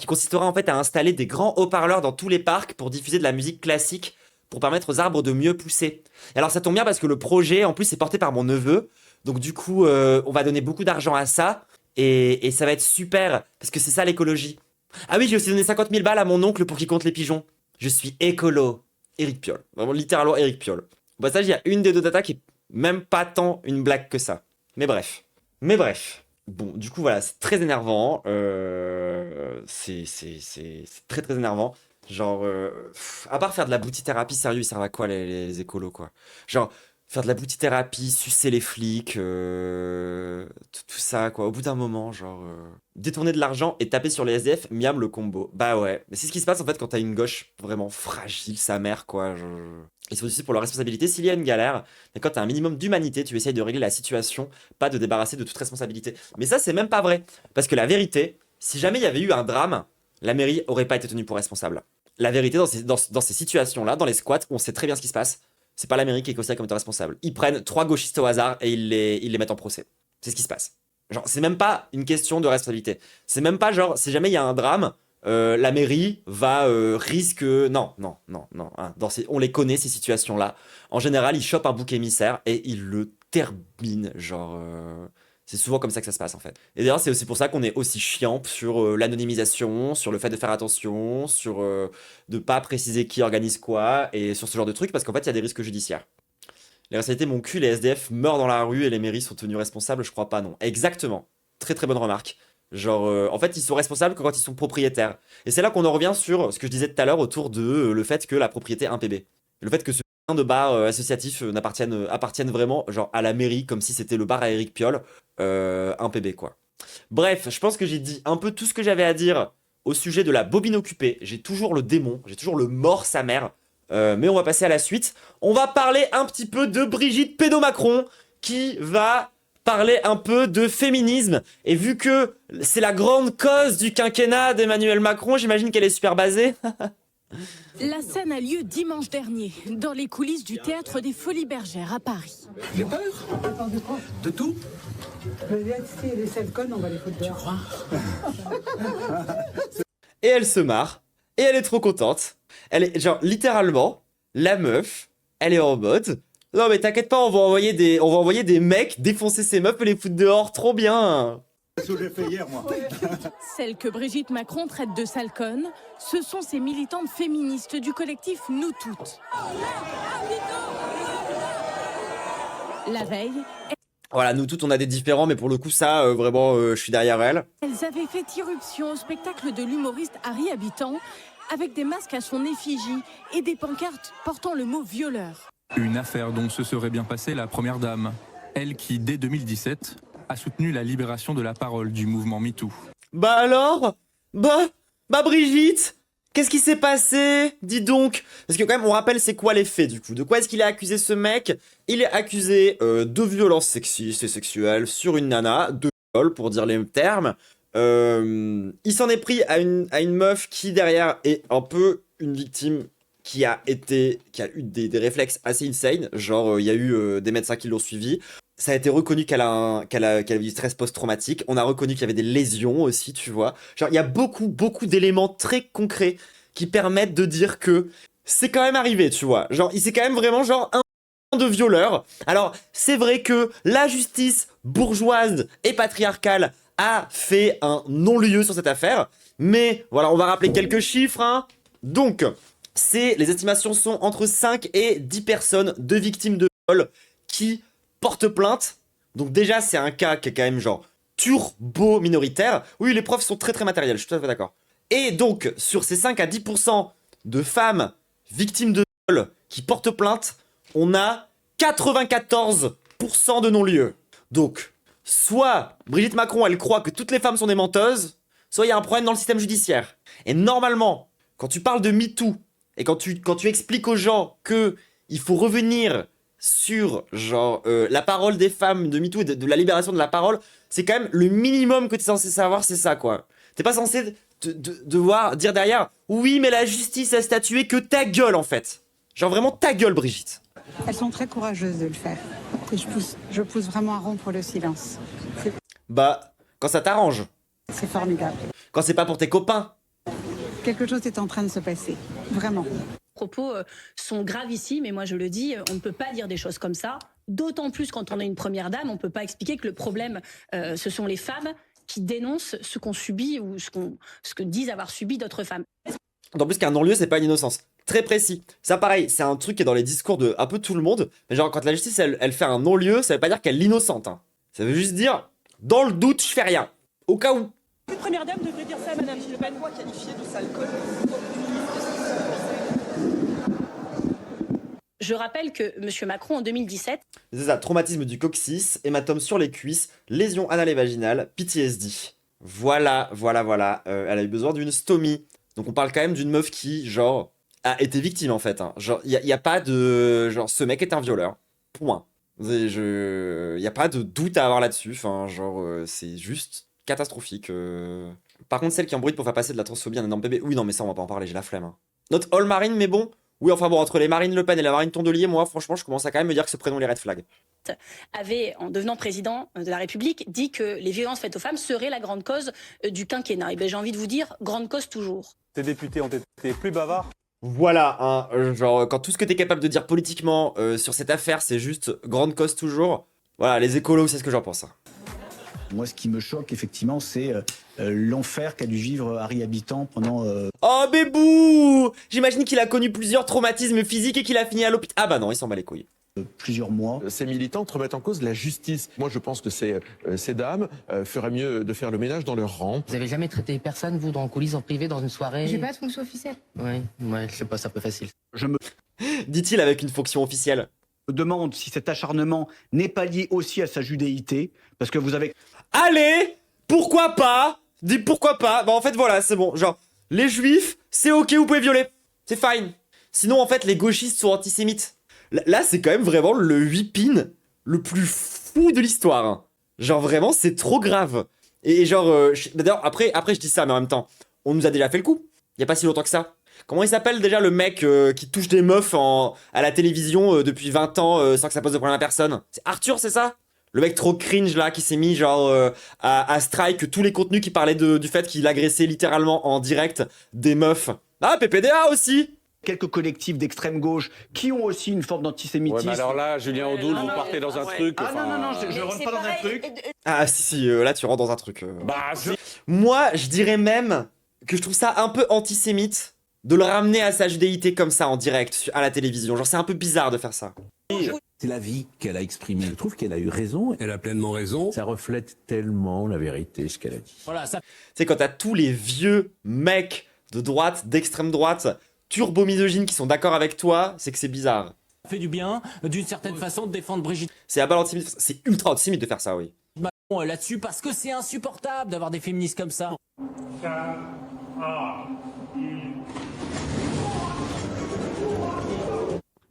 consistera en fait à installer des grands haut-parleurs dans tous les parcs pour diffuser de la musique classique, pour permettre aux arbres de mieux pousser. Et alors ça tombe bien parce que le projet, en plus, est porté par mon neveu. Donc du coup, on va donner beaucoup d'argent à ça. Et ça va être super, parce que c'est ça l'écologie. Ah oui, j'ai aussi donné 50 000 balles à mon oncle pour qu'il compte les pigeons. Je suis écolo. Eric Piolle. Vraiment, littéralement Eric Piolle. Au passage, il y a une des deux datas qui est même pas tant une blague que ça. Mais bref. Mais bref. Bon, du coup, voilà, c'est très énervant. C'est très très énervant. Genre, à part faire de la boutithérapie, sérieux, ils servent à quoi les écolos, quoi? Genre, faire de la boutithérapie, sucer les flics, tout ça, quoi. Au bout d'un moment, genre, détourner de l'argent et taper sur les SDF, miam le combo. Bah ouais. Mais c'est ce qui se passe en fait quand t'as une gauche vraiment fragile, sa mère, quoi. Il faut aussi pour leur responsabilité s'il y a une galère. Mais quand t'as un minimum d'humanité, tu essayes de régler la situation, pas de débarrasser de toute responsabilité. Mais ça, c'est même pas vrai. Parce que la vérité, si jamais il y avait eu un drame, la mairie aurait pas été tenue pour responsable. La vérité, dans ces situations-là, dans les squats, on sait très bien ce qui se passe. C'est pas la mairie qui est considérée comme étant responsable. Ils prennent 3 gauchistes au hasard et ils les mettent en procès. C'est ce qui se passe. Genre, c'est même pas une question de responsabilité. C'est même pas genre, si jamais il y a un drame, la mairie va risque. Non, non, non, non, hein. On les connaît, ces situations-là. En général, ils chopent un bouc émissaire et ils le terminent. Genre. C'est souvent comme ça que ça se passe en fait. Et d'ailleurs, c'est aussi pour ça qu'on est aussi chiant sur l'anonymisation, sur le fait de faire attention, sur de pas préciser qui organise quoi, et sur ce genre de trucs, parce qu'en fait, il y a des risques judiciaires. Les responsabilités, mon cul, les SDF meurent dans la rue et les mairies sont tenues responsables, je crois pas, non. Exactement. Très très bonne remarque. Genre, en fait, ils sont responsables que quand ils sont propriétaires. Et c'est là qu'on en revient sur ce que je disais tout à l'heure autour de le fait que la propriété est un PB. Le fait que ce putain de bar associatif appartienne vraiment genre à la mairie, comme si c'était le bar à Eric Piolle, un PB quoi. Bref, je pense que j'ai dit un peu tout ce que j'avais à dire au sujet de la bobine occupée. J'ai toujours le démon, j'ai toujours le mort sa mère. Mais on va passer à la suite. On va parler un petit peu de Brigitte Pédo-Macron, qui va parler un peu de féminisme. Et vu que c'est la grande cause du quinquennat d'Emmanuel Macron, j'imagine qu'elle est super basée. La scène a lieu dimanche dernier, dans les coulisses du Théâtre des Folies Bergères à Paris. J'ai peur. De quoi? De tout. Les Salcon, on va les foutre dehors. Et elle se marre. Et elle est trop contente. Elle est, genre, littéralement, la meuf, elle est en mode... Non mais t'inquiète pas, on va envoyer des mecs défoncer ces meufs et les foutre dehors, trop bien. C'est ce que j'ai fait hier, moi. Celle que Brigitte Macron traite de salconne, ce sont ces militantes féministes du collectif Nous Toutes. La veille, Voilà, nous toutes on a des différents, mais pour le coup ça, vraiment, je suis derrière elle. elles avaient fait irruption au spectacle de l'humoriste Harry Habitant, avec des masques à son effigie et des pancartes portant le mot violeur. Une affaire dont se serait bien passée la première dame. Elle qui, dès 2017, a soutenu la libération de la parole du mouvement MeToo. Bah alors? Bah Brigitte, qu'est-ce qui s'est passé? Dis donc. Parce que quand même, on rappelle c'est quoi les faits du coup. De quoi est-ce qu'il est accusé ce mec? Il est accusé de violence sexiste et sexuelle sur une nana, de viol pour dire les termes. Il s'en est pris à une meuf qui derrière est un peu une victime qui a eu des réflexes assez insane. Genre, il y a eu des médecins qui l'ont suivi. Ça a été reconnu qu'elle avait du stress post-traumatique. On a reconnu qu'il y avait des lésions aussi, tu vois. Genre, il y a beaucoup d'éléments très concrets qui permettent de dire que c'est quand même arrivé, tu vois. Genre, il s'est quand même vraiment, genre, un de violeur. Alors, c'est vrai que la justice bourgeoise et patriarcale a fait un non-lieu sur cette affaire. Mais, voilà, on va rappeler quelques chiffres, hein. Donc, les estimations sont entre 5 et 10 personnes de victimes de viol qui portent plainte. Donc déjà, c'est un cas qui est quand même genre turbo minoritaire. Oui, les preuves sont très très matérielles, je suis tout à fait d'accord. Et donc, sur ces 5 à 10% de femmes victimes de viol qui portent plainte, on a 94% de non-lieux. Donc, soit Brigitte Macron, elle croit que toutes les femmes sont des menteuses, soit il y a un problème dans le système judiciaire. Et normalement, quand tu parles de MeToo, et quand tu expliques aux gens que il faut revenir sur genre la parole des femmes de MeToo et de la libération de la parole, c'est quand même le minimum que tu es censé savoir, c'est ça quoi. T'es pas censé devoir dire derrière oui mais la justice a statué que ta gueule en fait. Genre vraiment ta gueule Brigitte. Elles sont très courageuses de le faire. Et je pousse vraiment à rompre le silence. Bah, quand ça t'arrange. C'est formidable. Quand c'est pas pour tes copains. Quelque chose est en train de se passer. Vraiment. Les propos sont gravissimes et moi je le dis, on ne peut pas dire des choses comme ça. D'autant plus quand on est une première dame, on ne peut pas expliquer que le problème, ce sont les femmes qui dénoncent ce qu'on subit ou ce que disent avoir subi d'autres femmes. D'autant plus qu'un non-lieu, c'est pas une innocence. Très précis. Ça, pareil, c'est un truc qui est dans les discours de un peu tout le monde. Mais genre, quand la justice, elle fait un non-lieu, ça veut pas dire qu'elle est innocente. Hein. Ça veut juste dire, dans le doute, je fais rien. Au cas où. Une première dame devrait dire ça à Madame Le Pen, moi qualifiée de sale colle. Je rappelle que M. Macron, en 2017... C'est ça, traumatisme du coccyx, hématome sur les cuisses, lésion anale et vaginale, PTSD. Voilà. Elle a eu besoin d'une stomie. Donc on parle quand même d'une meuf qui, genre, a été victime en fait. Hein. Genre, il y a pas de... Genre, ce mec est un violeur. Point. Il y a pas de doute à avoir là-dessus. Enfin, genre, c'est juste catastrophique. Par contre, celle qui embrouille pour faire passer de la transphobie à un énorme bébé... Oui, non, mais ça, on va pas en parler, j'ai la flemme. Hein. Notre All Marine, mais bon... Oui, enfin bon, entre les Marine Le Pen et la Marine Tondelier, moi, franchement, je commence à quand même me dire que ce prénom les red flags. avait, en devenant président de la République, dit que les violences faites aux femmes seraient la grande cause du quinquennat. Et bien j'ai envie de vous dire, grande cause toujours. Tes députés ont été plus bavards. Voilà, hein, genre, quand tout ce que t'es capable de dire politiquement sur cette affaire, c'est juste grande cause toujours, voilà, les écolos, c'est ce que j'en pense. Hein. Moi, ce qui me choque, effectivement, c'est l'enfer qu'a dû vivre Harry Habitant pendant... Oh, bébou! J'imagine qu'il a connu plusieurs traumatismes physiques et qu'il a fini à l'hôpital. Ah bah non, il s'en bat les couilles. Plusieurs mois. Ces militantes remettent en cause la justice. Moi, je pense que ces dames feraient mieux de faire le ménage dans leur rang. Vous avez jamais traité personne, vous, dans le coulisses, en privé, dans une soirée? J'ai pas de fonction officielle. Ouais, je sais pas, c'est un peu facile. Je me Dit-il avec une fonction officielle. demande si cet acharnement n'est pas lié aussi à sa judéité, parce que vous avez... Allez! Pourquoi pas? Dis pourquoi pas? Bah en fait, voilà, c'est bon. Genre, les juifs, c'est ok, vous pouvez violer. C'est fine. Sinon, en fait, les gauchistes sont antisémites. Là, c'est quand même vraiment le whipping le plus fou de l'histoire. Hein. Genre, vraiment, c'est trop grave. Et genre, d'ailleurs, après, je dis ça, mais en même temps, on nous a déjà fait le coup. Il y a pas si longtemps que ça. Comment il s'appelle déjà le mec qui touche des meufs à la télévision depuis 20 ans sans que ça pose de problème à personne? C'est Arthur, c'est ça? Le mec trop cringe là qui s'est mis genre à strike tous les contenus qui parlaient du fait qu'il agressait littéralement en direct des meufs. Ah, PPDA aussi! Quelques collectifs d'extrême gauche qui ont aussi une forme d'antisémitisme. Ouais, mais alors là, Julien Audoul, vous partez dans un truc... Ah non, je rentre pas dans un truc. Ah si, là tu rentres dans un truc. Bah si. Moi, je dirais même que je trouve ça un peu antisémite de le ramener à sa judéité comme ça en direct à la télévision. Genre c'est un peu bizarre de faire ça. C'est la vie qu'elle a exprimée. Je trouve qu'elle a eu raison. Elle a pleinement raison. Ça reflète tellement la vérité, ce qu'elle a dit. Voilà, ça... C'est quand t'as tous les vieux mecs de droite, d'extrême droite, turbo-misogynes qui sont d'accord avec toi, c'est que c'est bizarre. Ça fait du bien, d'une certaine façon, de défendre Brigitte C'est à balle antisémite, c'est ultra antisémite de faire ça, oui. Macron là-dessus, parce que c'est insupportable d'avoir des féministes comme ça.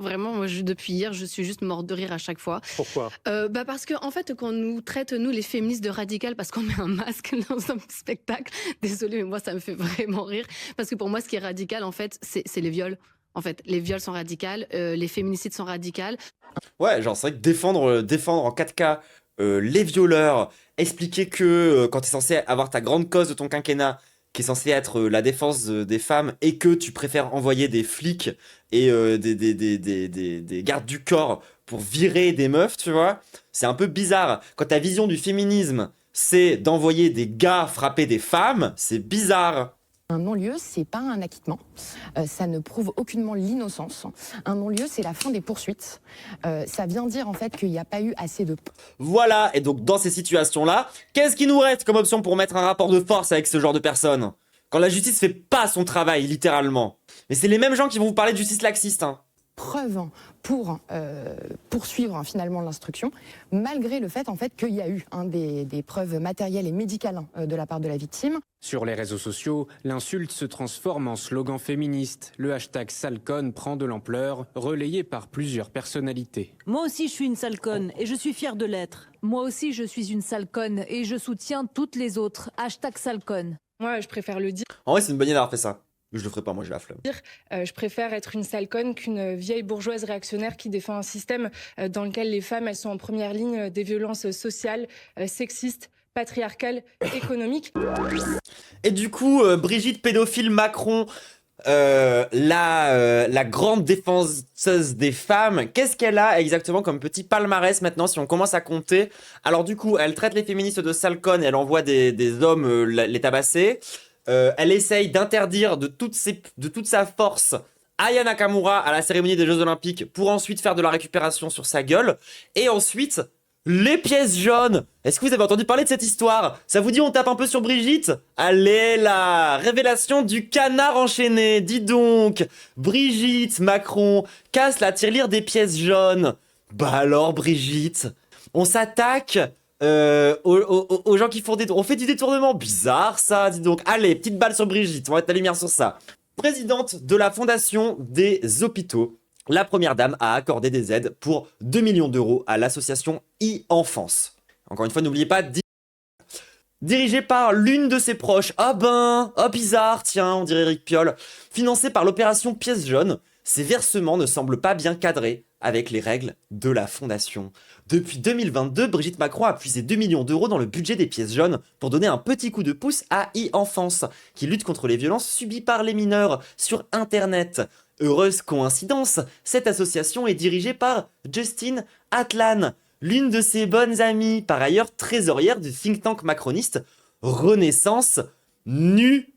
Vraiment, moi, depuis hier, je suis juste morte de rire à chaque fois. Pourquoi? Parce que en fait, quand on nous traite, nous, les féministes, de radicales, parce qu'on met un masque dans un spectacle, désolée, mais moi, ça me fait vraiment rire. Parce que pour moi, ce qui est radical, en fait, c'est les viols. En fait, les viols sont radicales, les féminicides sont radicales. Ouais, genre, c'est vrai que défendre en 4K les violeurs, expliquer que quand t'es censé avoir ta grande cause de ton quinquennat, qui est censé être la défense des femmes, et que tu préfères envoyer des flics et des gardes du corps pour virer des meufs, tu vois, c'est un peu bizarre. Quand ta vision du féminisme, c'est d'envoyer des gars frapper des femmes, c'est bizarre. Un non-lieu, c'est pas un acquittement. Ça ne prouve aucunement l'innocence. Un non-lieu, c'est la fin des poursuites. Ça vient dire en fait qu'il n'y a pas eu assez de... Voilà, et donc dans ces situations-là, qu'est-ce qui nous reste comme option pour mettre un rapport de force avec ce genre de personnes? Quand la justice fait pas son travail, littéralement. Mais c'est les mêmes gens qui vont vous parler de justice laxiste, hein. Preuve pour poursuivre finalement l'instruction, malgré le fait en fait qu'il y a eu des preuves matérielles et médicales de la part de la victime. Sur les réseaux sociaux, l'insulte se transforme en slogan féministe. Le hashtag Salconne prend de l'ampleur, relayé par plusieurs personnalités. Moi aussi je suis une sale conne et je suis fière de l'être. Moi aussi je suis une sale conne et je soutiens toutes les autres. Hashtag Salconne. Moi je préfère le dire. En vrai, c'est une bonne idée d'avoir fait ça. Je le ferai pas, moi j'ai la flemme. Je préfère être une sale conne qu'une vieille bourgeoise réactionnaire qui défend un système dans lequel les femmes elles sont en première ligne des violences sociales, sexistes, patriarcales, économiques. Et du coup, Brigitte pédophile Macron, la grande défenseuse des femmes, qu'est-ce qu'elle a exactement comme petit palmarès maintenant si on commence à compter? Alors du coup, elle traite les féministes de sales connes et elle envoie des hommes les tabasser. Elle essaye d'interdire de toute sa force Aya Nakamura à la cérémonie des Jeux Olympiques pour ensuite faire de la récupération sur sa gueule. Et ensuite, les pièces jaunes. Est-ce que vous avez entendu parler de cette histoire? Ça vous dit on tape un peu sur Brigitte? Allez là, révélation du canard enchaîné. Dis donc, Brigitte Macron casse la tirelire des pièces jaunes. Bah alors Brigitte, on s'attaque aux gens qui font on fait du détournement. Bizarre ça, dis donc. Allez, petite balle sur Brigitte, on va mettre la lumière sur ça. Présidente de la Fondation des hôpitaux, la première dame a accordé des aides pour 2 millions d'euros à l'association e-Enfance. Encore une fois, n'oubliez pas, dirigée par l'une de ses proches. Ah ben, oh bizarre, tiens, on dirait Eric Piolle. Financée par l'opération Pièces jaunes, ces versements ne semblent pas bien cadrés avec les règles de la Fondation. Depuis 2022, Brigitte Macron a puisé 2 millions d'euros dans le budget des pièces jaunes pour donner un petit coup de pouce à e-Enfance, qui lutte contre les violences subies par les mineurs sur Internet. Heureuse coïncidence, cette association est dirigée par Justine Atlan, l'une de ses bonnes amies, par ailleurs trésorière du think tank macroniste Renaissance Numérique.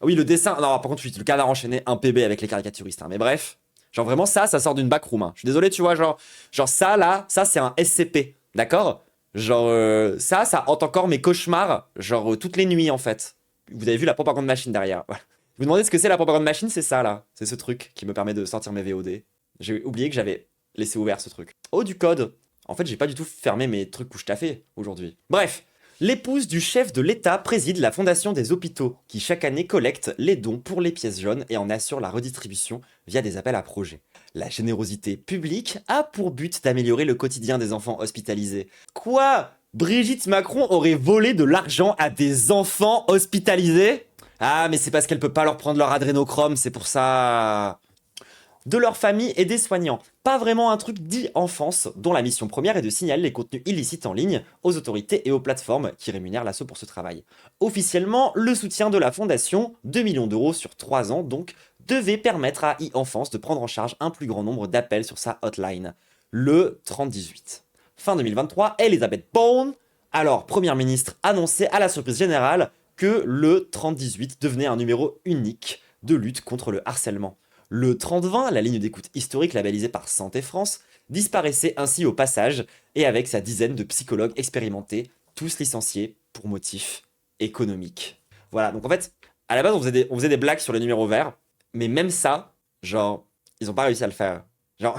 Oui, le dessin... Non, par contre, le canard enchaîné, un PB avec les caricaturistes, hein, mais bref... Genre vraiment ça sort d'une backroom. Hein. Je suis désolé, tu vois, genre ça là, ça c'est un SCP, d'accord? Genre ça hante encore mes cauchemars, genre toutes les nuits en fait. Vous avez vu la propagande machine derrière. Voilà. Vous demandez ce que c'est la propagande machine, c'est ça là. C'est ce truc qui me permet de sortir mes VOD. J'ai oublié que j'avais laissé ouvert ce truc. Oh, du code. En fait, j'ai pas du tout fermé mes trucs où je taffais aujourd'hui. Bref. L'épouse du chef de l'État préside la Fondation des hôpitaux, qui chaque année collecte les dons pour les pièces jaunes et en assure la redistribution via des appels à projets. La générosité publique a pour but d'améliorer le quotidien des enfants hospitalisés. Quoi? Brigitte Macron aurait volé de l'argent à des enfants hospitalisés? Ah, mais c'est parce qu'elle peut pas leur prendre leur adrénochrome, c'est pour ça... De leur famille et des soignants. Pas vraiment un truc dit enfance, dont la mission première est de signaler les contenus illicites en ligne aux autorités et aux plateformes qui rémunèrent l'asso pour ce travail. Officiellement, le soutien de la Fondation, 2 millions d'euros sur 3 ans donc, devait permettre à e-Enfance de prendre en charge un plus grand nombre d'appels sur sa hotline, le 3018. Fin 2023, Elisabeth Borne, alors première ministre, annonçait à la surprise générale que le 3018 devenait un numéro unique de lutte contre le harcèlement. Le 3020, la ligne d'écoute historique labellisée par Santé France, disparaissait ainsi au passage et avec sa dizaine de psychologues expérimentés, tous licenciés pour motifs économiques. Voilà, donc en fait, à la base, on faisait des blagues sur les numéros verts, mais même ça, genre, ils ont pas réussi à le faire. Genre,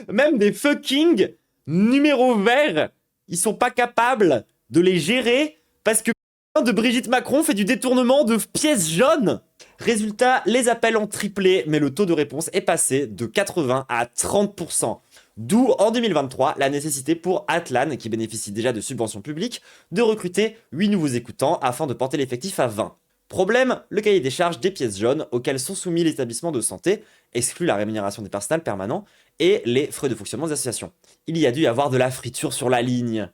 même des fucking numéros verts, ils sont pas capables de les gérer parce que de Brigitte Macron fait du détournement de pièces jaunes. Résultat, les appels ont triplé, mais le taux de réponse est passé de 80 à 30%. D'où, en 2023, la nécessité pour Atlan, qui bénéficie déjà de subventions publiques, de recruter 8 nouveaux écoutants afin de porter l'effectif à 20. Problème, le cahier des charges des pièces jaunes auxquelles sont soumis les établissements de santé exclut la rémunération des personnels permanents et les frais de fonctionnement des associations. Il y a dû y avoir de la friture sur la ligne.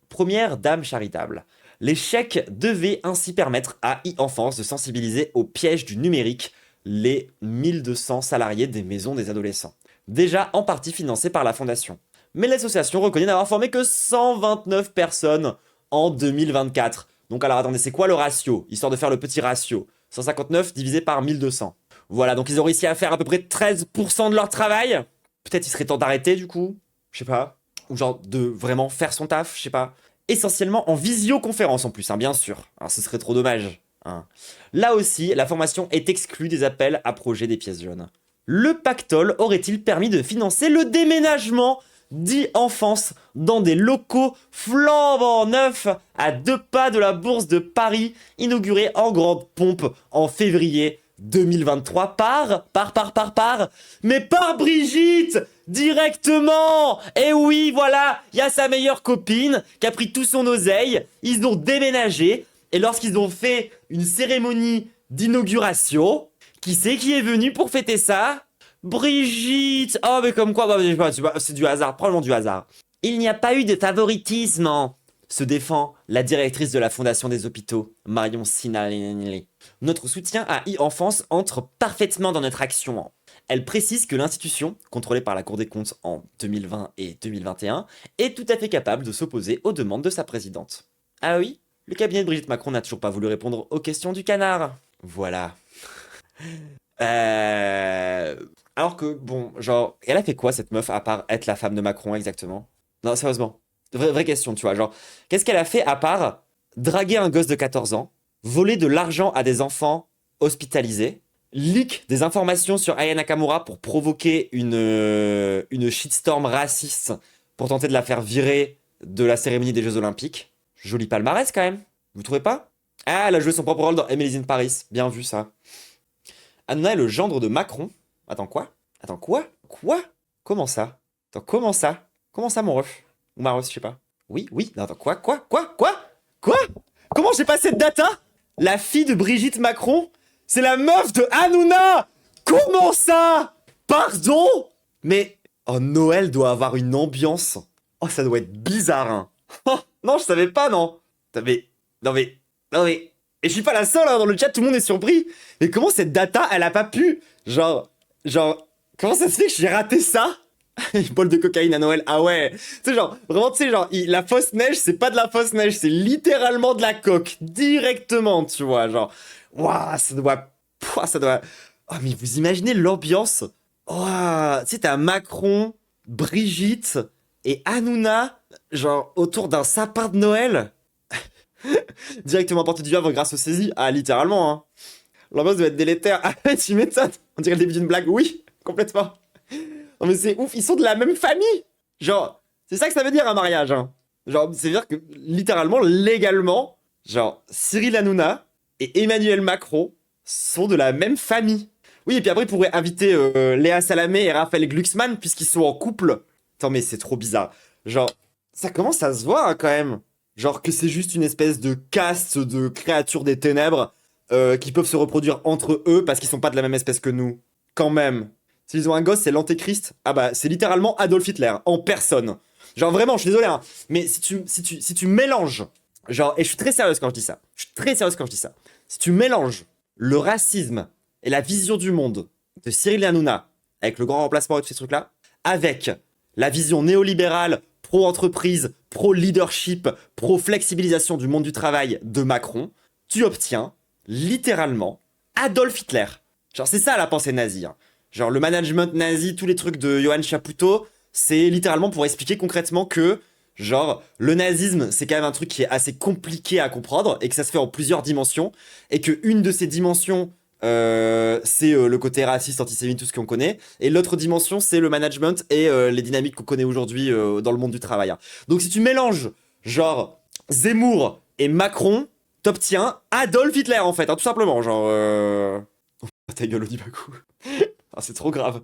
Première dame charitable. Les chèques devaient ainsi permettre à e-Enfance de sensibiliser au piège du numérique les 1200 salariés des maisons des adolescents, déjà en partie financés par la Fondation. Mais l'association reconnaît n'avoir formé que 129 personnes en 2024. Donc alors attendez, c'est quoi le ratio? Histoire de faire le petit ratio. 159 divisé par 1200. Voilà, donc ils ont réussi à faire à peu près 13% de leur travail. Peut-être il serait temps d'arrêter du coup, je sais pas. Ou genre de vraiment faire son taf, je sais pas. essentiellement en visioconférence en plus, hein, bien sûr. Alors, ce serait trop dommage. Hein. Là aussi, la formation est exclue des appels à projets des pièces jaunes. Le pactole aurait-il permis de financer le déménagement d'e-enfance dans des locaux flambant neufs à 2 pas de la bourse de Paris, inaugurée en grande pompe en février 2023 mais par Brigitte directement. Et oui, voilà, il y a sa meilleure copine qui a pris tout son oseille, ils ont déménagé, et lorsqu'ils ont fait une cérémonie d'inauguration, qui c'est qui est venu pour fêter ça? Brigitte. Oh, mais comme quoi, c'est du hasard, probablement du hasard. Il n'y a pas eu de favoritisme, se défend la directrice de la Fondation des hôpitaux, Marion Sinalini. Notre soutien à e-enfance entre parfaitement dans notre action. Elle précise que l'institution, contrôlée par la Cour des comptes en 2020 et 2021, est tout à fait capable de s'opposer aux demandes de sa présidente. Ah oui, le cabinet de Brigitte Macron n'a toujours pas voulu répondre aux questions du canard. Voilà. Alors que, bon, genre, elle a fait quoi cette meuf à part être la femme de Macron exactement? Non, sérieusement. Vraie question, tu vois, genre, qu'est-ce qu'elle a fait à part draguer un gosse de 14 ans, voler de l'argent à des enfants hospitalisés, leak des informations sur Aya Nakamura pour provoquer une shitstorm raciste pour tenter de la faire virer de la cérémonie des Jeux Olympiques? Joli palmarès quand même, vous trouvez pas? Ah, elle a joué son propre rôle dans Emily in Paris, bien vu ça. Hanouna est le gendre de Macron. Attends, quoi? Attends, quoi? Quoi? Comment ça? Attends, comment ça? Comment ça, mon ref? Ou ma ref, je sais pas. Oui, oui, non, attends, quoi? Comment j'ai pas cette data? La fille de Brigitte Macron, c'est la meuf de Hanouna! Comment ça? Pardon? Mais, oh, Noël doit avoir une ambiance. Oh, ça doit être bizarre, hein. Oh, non, je savais pas, non. Non, mais... Et je suis pas la seule, hein, dans le chat, tout le monde est surpris. Mais comment cette data, elle a pas pu? Genre, comment ça se fait que j'ai raté ça? Une bolle de cocaïne à Noël, ah ouais. Tu sais, genre, vraiment, tu sais, genre, la fausse neige, c'est pas de la fausse neige, c'est littéralement de la coke. Directement, tu vois, genre. Waouh, ça doit... Oh, mais vous imaginez l'ambiance? Waouh, tu sais, t'as Macron, Brigitte et Hanouna, genre, autour d'un sapin de Noël. Directement porté du Havre grâce au saisie. Ah, littéralement, hein. L'ambiance doit être délétère. Ah, tu m'étonnes. On dirait le début d'une blague. Oui, complètement. Non, mais c'est ouf. Ils sont de la même famille. Genre, c'est ça que ça veut dire un mariage, hein. Genre, c'est-à-dire que, littéralement, légalement, genre, Cyril Hanouna et Emmanuel Macron sont de la même famille. Oui, et puis après, ils pourraient inviter Léa Salamé et Raphaël Glucksmann puisqu'ils sont en couple. Attends, mais c'est trop bizarre. Genre, ça commence à se voir, hein, quand même. Genre que c'est juste une espèce de caste de créatures des ténèbres qui peuvent se reproduire entre eux parce qu'ils sont pas de la même espèce que nous. Quand même. S'ils ont un gosse, c'est l'antéchrist. Ah bah, c'est littéralement Adolf Hitler, en personne. Genre vraiment, je suis désolé, hein. Mais si tu mélanges, genre, et je suis très sérieuse quand je dis ça. Si tu mélanges le racisme et la vision du monde de Cyril Hanouna, avec le grand remplacement et tous ces trucs-là, avec la vision néolibérale, pro-entreprise, pro-leadership, pro-flexibilisation du monde du travail de Macron, tu obtiens, littéralement, Adolf Hitler. Genre, c'est ça la pensée nazie. Hein. Genre, le management nazi, tous les trucs de Johann Chapoutot, c'est littéralement pour expliquer concrètement que, genre, le nazisme, c'est quand même un truc qui est assez compliqué à comprendre, et que ça se fait en plusieurs dimensions, et que une de ces dimensions, c'est le côté raciste, antisémite, tout ce qu'on connaît. Et l'autre dimension, c'est le management et les dynamiques qu'on connaît aujourd'hui dans le monde du travail. Hein. Donc si tu mélanges, genre, Zemmour et Macron, t'obtiens Adolf Hitler, en fait, hein, tout simplement. Genre, oh, ta gueule, Odibaku. Ah, c'est trop grave.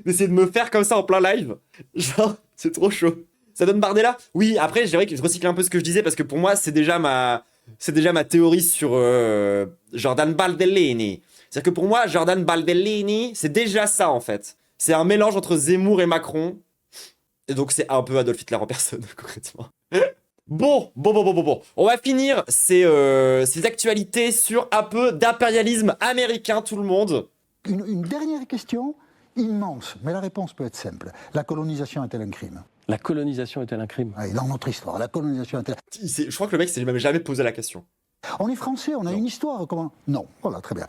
D'essayer de me faire comme ça en plein live. Genre, c'est trop chaud. Ça donne Bardella? Oui, après, je dirais que je recycle un peu ce que je disais, parce que pour moi, c'est déjà ma théorie sur Jordan Bardellini. C'est-à-dire que pour moi, Jordan Bardellini, c'est déjà ça, en fait. C'est un mélange entre Zemmour et Macron. Et donc, c'est un peu Adolf Hitler en personne, concrètement. Bon. On va finir ces actualités sur un peu d'impérialisme américain, tout le monde. Une dernière question immense, mais la réponse peut être simple. La colonisation est-elle un crime? La colonisation est-elle un crime? Oui, dans notre histoire, la colonisation est-elle... Je crois que le mec s'est même jamais posé la question. On est français, on a une histoire, comment? Non, voilà, très bien.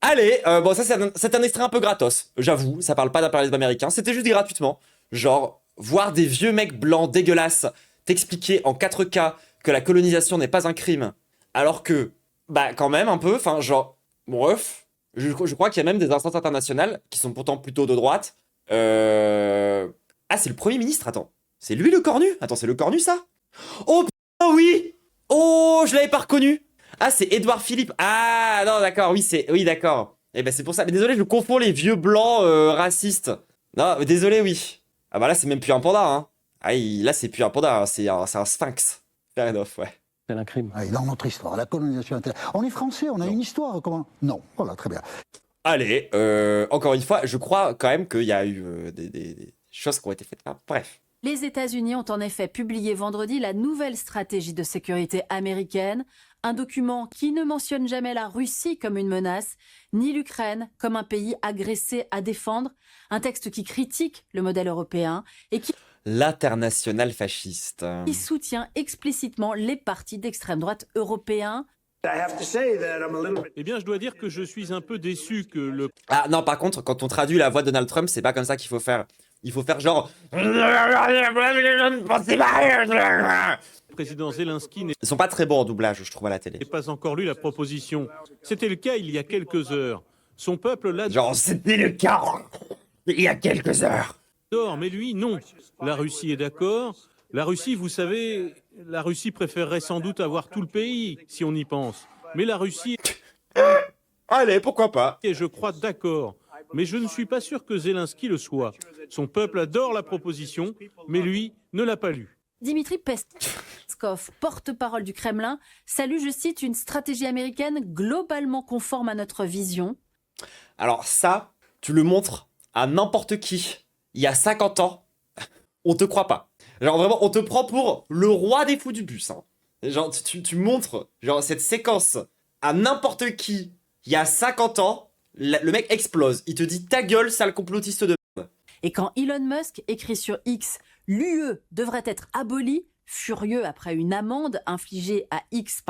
Allez, bon ça c'est un extrait un peu gratos, j'avoue, ça parle pas d'impérialisme américain, c'était juste gratuitement. Genre, voir des vieux mecs blancs dégueulasses t'expliquer en 4K que la colonisation n'est pas un crime, alors que, bah quand même un peu, enfin genre, bref, je crois qu'il y a même des instances internationales qui sont pourtant plutôt de droite. Ah, c'est le Premier ministre, attends. C'est lui le cornu? Attends, c'est le cornu ça? Oh putain, oui! Oh, je l'avais pas reconnu! Ah, c'est Édouard Philippe. Ah, non, d'accord, oui, oui, d'accord. Eh ben, c'est pour ça. Mais désolé, je confonds les vieux blancs racistes. Non, mais désolé, oui. Ah bah là, c'est même plus un panda, hein. Ah, là, c'est plus un panda, hein. C'est un sphinx. Fair enough, ouais. C'est un crime. Ah, dans notre histoire, la colonisation intérieure. On est français, on a une histoire. Comment? Non, voilà, très bien. Allez, encore une fois, je crois quand même qu'il y a eu des choses qui ont été faites. Ah, bref. Les États-Unis ont en effet publié vendredi la nouvelle stratégie de sécurité américaine, un document qui ne mentionne jamais la Russie comme une menace, ni l'Ukraine comme un pays agressé à défendre, un texte qui critique le modèle européen et qui l'international fasciste. Qui soutient explicitement les partis d'extrême droite européens. Eh bien, je dois dire que je suis un peu déçu que le... Ah non, par contre, quand on traduit la voix de Donald Trump, c'est pas comme ça qu'il faut faire. Il faut faire genre... Président Zelensky Ils sont pas très bons en doublage, je trouve, à la télé. N'est pas encore lu la proposition. C'était le cas il y a quelques heures. Son peuple l'a... Genre, c'était le cas il y a quelques heures. Mais lui, non. La Russie est d'accord. La Russie, vous savez, la Russie préférerait sans doute avoir tout le pays, si on y pense. Mais la Russie... Allez, pourquoi pas. Et je crois d'accord. Mais je ne suis pas sûr que Zelensky le soit. Son peuple adore la proposition, mais lui ne l'a pas lue. Dimitri Peskov, porte-parole du Kremlin, salue, je cite, une stratégie américaine globalement conforme à notre vision. Alors ça, tu le montres à n'importe qui, il y a 50 ans, on te croit pas. Genre vraiment, on te prend pour le roi des fous du bus. Hein. Genre, tu montres genre, cette séquence à n'importe qui, il y a 50 ans, le mec explose. Il te dit ta gueule, sale complotiste de merde. Et quand Elon Musk écrit sur X « L'UE devrait être abolie », furieux après une amende infligée à X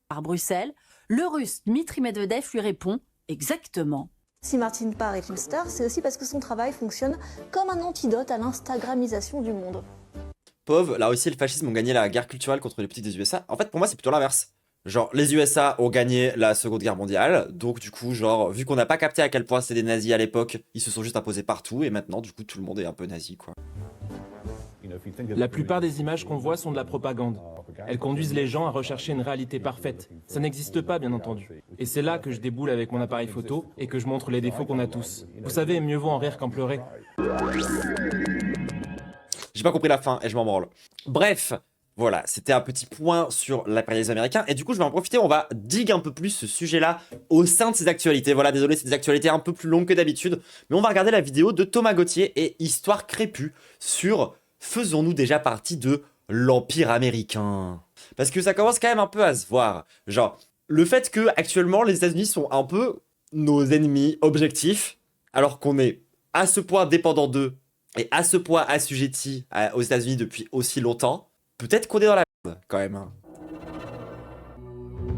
par Bruxelles, le russe Dmitri Medvedev lui répond « Exactement ». Si Martine Parr est une star, c'est aussi parce que son travail fonctionne comme un antidote à l'instagramisation du monde. Pauvre, là aussi, le fascisme ont gagné la guerre culturelle contre les politiques des USA. En fait, pour moi, c'est plutôt l'inverse. Genre, les USA ont gagné la Seconde Guerre mondiale, donc du coup, genre, vu qu'on n'a pas capté à quel point c'était des nazis à l'époque, ils se sont juste imposés partout, et maintenant, du coup, tout le monde est un peu nazi, quoi. La plupart des images qu'on voit sont de la propagande. Elles conduisent les gens à rechercher une réalité parfaite. Ça n'existe pas, bien entendu. Et c'est là que je déboule avec mon appareil photo et que je montre les défauts qu'on a tous. Vous savez, mieux vaut en rire qu'en pleurer. J'ai pas compris la fin, et je m'en branle. Bref, voilà, c'était un petit point sur l'impérialisme américain, et du coup, je vais en profiter, on va dig un peu plus ce sujet-là au sein de ces actualités. Voilà, désolé, c'est des actualités un peu plus longues que d'habitude, mais on va regarder la vidéo de Thomas Gauthier et Histoire Crépue sur... Faisons-nous déjà partie de l'Empire américain? Parce que ça commence quand même un peu à se voir. Genre, le fait que actuellement les États-Unis sont un peu nos ennemis objectifs, alors qu'on est à ce point dépendant d'eux et à ce point assujetti aux États-Unis depuis aussi longtemps, peut-être qu'on est dans la merde quand même.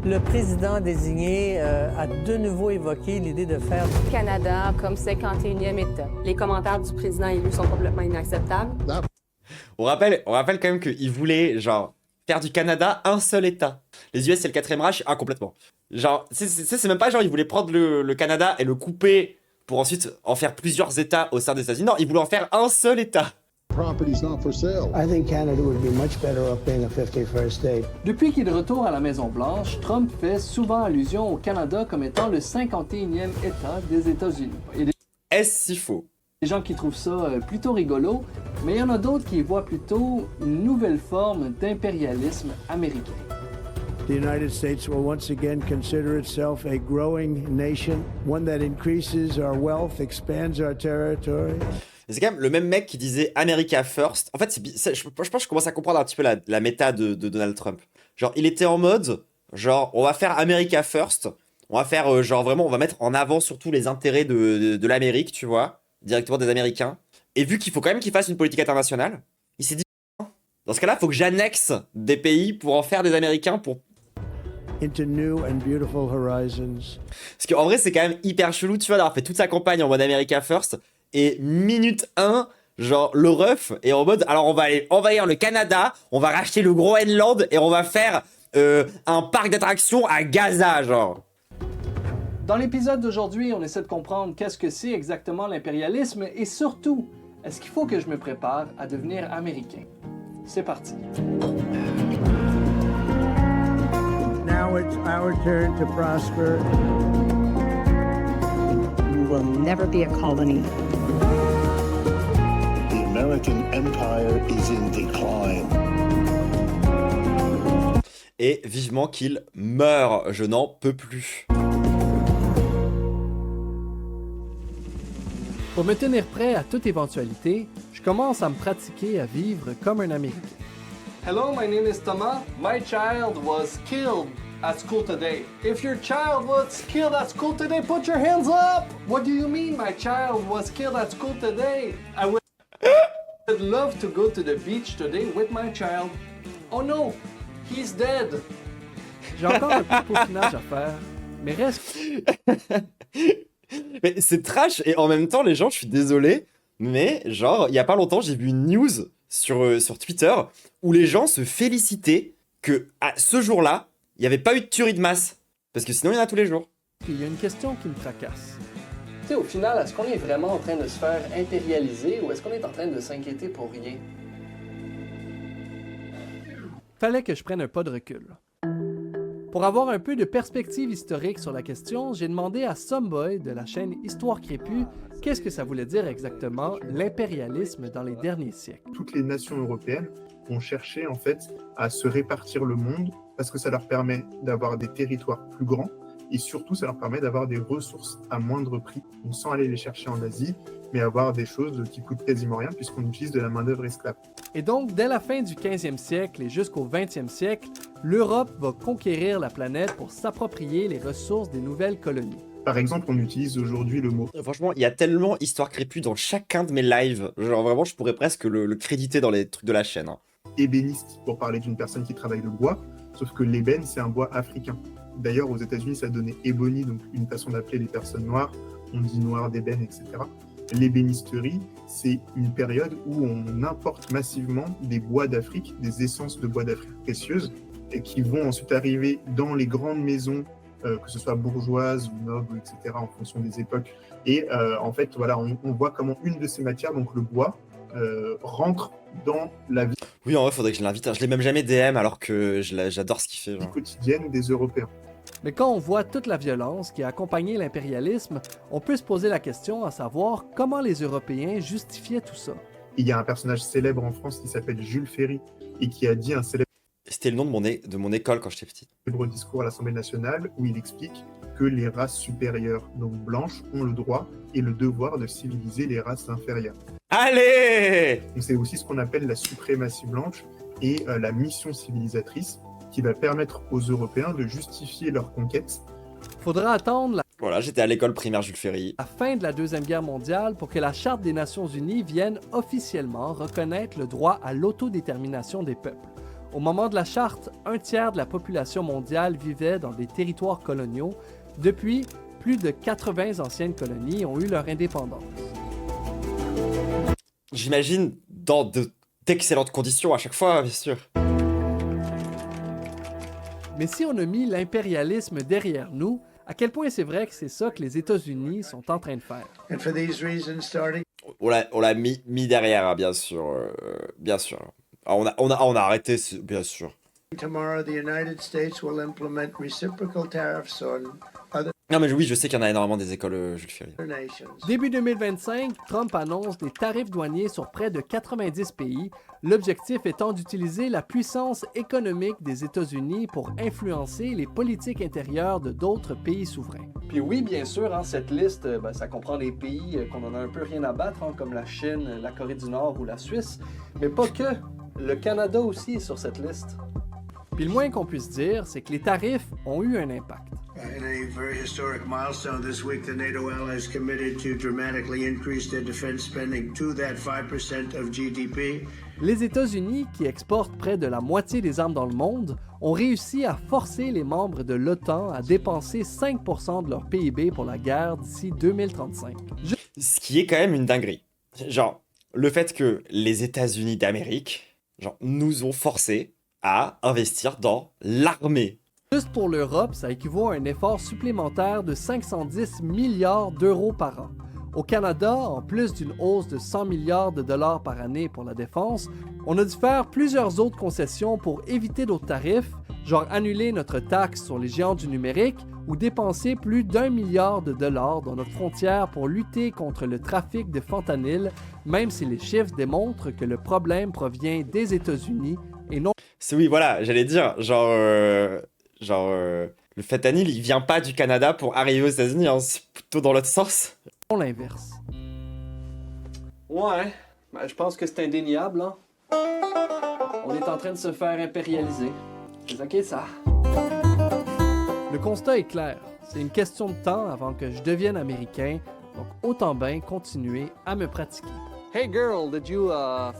Le président désigné a de nouveau évoqué l'idée de faire du Canada comme 51e État. Les commentaires du président élu sont complètement inacceptables. On rappelle quand même qu'il voulait, genre, faire du Canada un seul État. Les US, c'est le 4e Reich, complètement. Genre, c'est même pas genre, il voulait prendre le Canada et le couper pour ensuite en faire plusieurs États au sein des États-Unis. Non, il voulait en faire un seul État. Depuis qu'il est de retour à la Maison-Blanche, Trump fait souvent allusion au Canada comme étant le 51e État des États-Unis. Est-ce si faux? Des gens qui trouvent ça plutôt rigolo, mais il y en a d'autres qui voient plutôt une nouvelle forme d'impérialisme américain. The United States will once again consider itself a growing nation, one that increases our wealth, expands our territory. C'est quand même le même mec qui disait America First. En fait, je pense que je commence à comprendre un petit peu la méta de Donald Trump. Genre, il était en mode, genre, on va faire America First. On va faire, genre, vraiment, on va mettre en avant surtout les intérêts de l'Amérique, tu vois, directement des Américains. Et vu qu'il faut quand même qu'il fasse une politique internationale, il s'est dit, dans ce cas-là, il faut que j'annexe des pays pour en faire des Américains pour... Into new and beautiful horizons. Parce qu'en vrai, c'est quand même hyper chelou, tu vois, d'avoir fait toute sa campagne en mode America First. Et minute 1, genre le ref est en mode alors on va aller envahir le Canada, on va racheter le Groenland et on va faire un parc d'attractions à Gaza, genre. Dans l'épisode d'aujourd'hui, on essaie de comprendre qu'est-ce que c'est exactement l'impérialisme et surtout, est-ce qu'il faut que je me prépare à devenir américain? C'est parti. Now it's our turn to prosper. We will never be a colony. The American empire is in decline. Et vivement qu'il meure, je n'en peux plus. Pour me tenir prêt à toute éventualité, je commence à me pratiquer à vivre comme un Américain. Hello, my name is Thomas. My child was killed at school today. If your child was killed at school today, put your hands up! What do you mean my child was killed at school today? I would love to go to the beach today with my child. Oh no, he's dead. J'ai encore un peu de peaufinage à faire, mais reste... Mais c'est trash et en même temps les gens, je suis désolé, mais genre il y a pas longtemps j'ai vu une news sur Twitter où les gens se félicitaient que à ce jour-là il n'y avait pas eu de tuerie de masse parce que sinon il y en a tous les jours. Il y a une question qui me tracasse. Tu sais, au final, est-ce qu'on est vraiment en train de se faire impérialiser ou est-ce qu'on est en train de s'inquiéter pour rien? Fallait que je prenne un pas de recul. Pour avoir un peu de perspective historique sur la question, j'ai demandé à Someboy de la chaîne Histoire Crépue qu'est-ce que ça voulait dire exactement l'impérialisme dans les derniers siècles. Toutes les nations européennes ont cherché en fait à se répartir le monde parce que ça leur permet d'avoir des territoires plus grands et surtout ça leur permet d'avoir des ressources à moindre prix, donc sans aller les chercher en Asie, mais avoir des choses qui coûtent quasiment rien puisqu'on utilise de la main-d'œuvre esclave. Et donc, dès la fin du 15e siècle et jusqu'au 20e siècle, l'Europe va conquérir la planète pour s'approprier les ressources des nouvelles colonies. Par exemple, on utilise aujourd'hui le mot... Franchement, il y a tellement Histoire Crépue dans chacun de mes lives, genre vraiment je pourrais presque le créditer dans les trucs de la chaîne. Hein. Ébéniste, pour parler d'une personne qui travaille le bois, sauf que l'ébène, c'est un bois africain. D'ailleurs, aux États-Unis, ça donnait ébony, donc une façon d'appeler les personnes noires. On dit noir d'ébène, etc. L'ébénisterie, c'est une période où on importe massivement des bois d'Afrique, des essences de bois d'Afrique précieuses, et qui vont ensuite arriver dans les grandes maisons, que ce soit bourgeoises ou nobles, etc., en fonction des époques. Et en fait, voilà, on voit comment une de ces matières, donc le bois, rentre dans la vie. Oui, en vrai, faudrait que je l'invite. Je l'ai même jamais DM alors que j'adore ce qu'il fait. Genre. Quotidienne des Européens. Mais quand on voit toute la violence qui a accompagné l'impérialisme, on peut se poser la question à savoir comment les Européens justifiaient tout ça. Il y a un personnage célèbre en France qui s'appelle Jules Ferry et qui a dit un célèbre... C'était le nom de mon école quand j'étais petit. Discours à l'Assemblée nationale où il explique que les races supérieures, donc blanches, ont le droit et le devoir de civiliser les races inférieures. Allez! C'est aussi ce qu'on appelle la suprématie blanche et la mission civilisatrice qui va permettre aux Européens de justifier leur conquête. Faudra attendre Voilà, j'étais à l'école primaire Jules Ferry. La fin de la Deuxième Guerre mondiale pour que la Charte des Nations Unies vienne officiellement reconnaître le droit à l'autodétermination des peuples. Au moment de la Charte, 1/3 de la population mondiale vivait dans des territoires coloniaux. Depuis, plus de 80 anciennes colonies ont eu leur indépendance. J'imagine dans d'excellentes conditions à chaque fois, bien sûr. Mais si on a mis l'impérialisme derrière nous, à quel point c'est vrai que c'est ça que les États-Unis sont en train de faire? On l'a mis derrière, hein, bien sûr. Bien sûr. Ah, on a arrêté, bien sûr. Non mais oui, je sais qu'il y en a énormément des écoles Jules Ferry. Début 2025, Trump annonce des tarifs douaniers sur près de 90 pays, l'objectif étant d'utiliser la puissance économique des États-Unis pour influencer les politiques intérieures de d'autres pays souverains. Puis oui, bien sûr, hein, cette liste, ça comprend des pays qu'on en a un peu rien à battre, hein, comme la Chine, la Corée du Nord ou la Suisse, mais pas que. Le Canada aussi est sur cette liste. Puis le moins qu'on puisse dire, c'est que les tarifs ont eu un impact. In a very historic milestone this week, the NATO allies committed to dramatically increase their defense spending to that 5% of GDP. Les États-Unis, qui exportent près de la moitié des armes dans le monde, ont réussi à forcer les membres de l'OTAN à dépenser 5% de leur PIB pour la guerre d'ici 2035. Ce qui est quand même une dinguerie. Genre, le fait que les États-Unis d'Amérique, genre, nous ont forcés à investir dans l'armée. Juste pour l'Europe, ça équivaut à un effort supplémentaire de 510 milliards d'euros par an. Au Canada, en plus d'une hausse de 100 milliards de dollars par année pour la défense, on a dû faire plusieurs autres concessions pour éviter d'autres tarifs, genre annuler notre taxe sur les géants du numérique ou dépenser plus d'1 milliard de dollars dans notre frontière pour lutter contre le trafic de fentanyl, même si les chiffres démontrent que le problème provient des États-Unis et non... C'est oui, voilà, j'allais dire, le fentanyl, il vient pas du Canada pour arriver aux États-Unis, hein, c'est plutôt dans l'autre sens. L'inverse. Ouais, je pense que c'est indéniable, hein. On est en train de se faire impérialiser. C'est ok, ça. Le constat est clair. C'est une question de temps avant que je devienne américain, donc autant bien continuer à me pratiquer. Hey girl, did you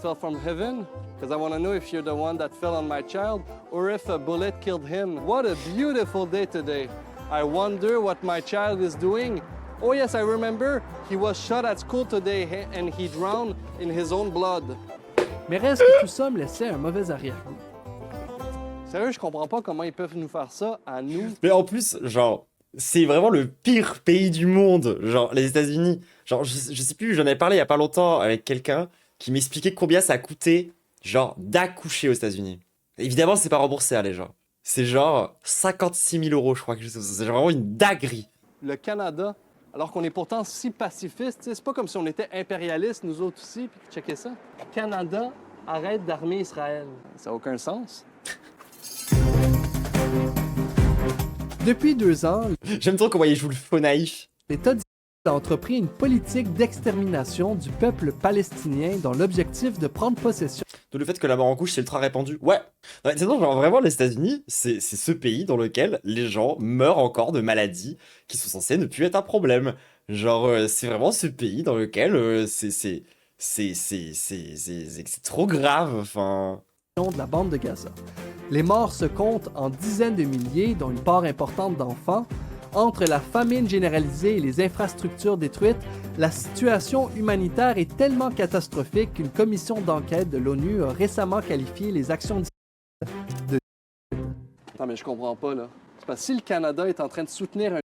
fell from heaven? Because I want to know if you're the one that fell on my child or if a bullet killed him. What a beautiful day today. I wonder what my child is doing. Oh yes, I remember. He was shot at school today and he drowned in his own blood. Mais reste que tout ça me laissait un mauvais arrière-goût. Sérieux, je comprends pas comment ils peuvent nous faire ça à nous. Mais en plus, genre, c'est vraiment le pire pays du monde, genre les États-Unis. Genre, je sais plus, j'en avais parlé il y a pas longtemps avec quelqu'un qui m'expliquait combien ça coûtait, genre, d'accoucher aux États-Unis. Évidemment, c'est pas remboursé, hein, les gens. C'est genre 56 000 euros, je crois que c'est vraiment une dinguerie. Le Canada, alors qu'on est pourtant si pacifiste, c'est pas comme si on était impérialistes, nous autres aussi, puis checkez ça. Canada arrête d'armer Israël. Ça n'a aucun sens. Depuis 2 ans, j'aime trop comment il joue le faux naïf. L'État d'Israël a entrepris une politique d'extermination du peuple palestinien dans l'objectif de prendre possession. De le fait que la mort en couche, c'est ultra répandu. Ouais. Non, c'est genre vraiment les États-Unis, c'est ce pays dans lequel les gens meurent encore de maladies qui sont censées ne plus être un problème. Genre, c'est vraiment ce pays dans lequel c'est trop grave. Enfin. De la bande de Gaza. Les morts se comptent en dizaines de milliers, dont une part importante d'enfants. Entre la famine généralisée et les infrastructures détruites, la situation humanitaire est tellement catastrophique qu'une commission d'enquête de l'ONU a récemment qualifié les actions de... Non mais je comprends pas, là. C'est parce que si le Canada est en train de soutenir un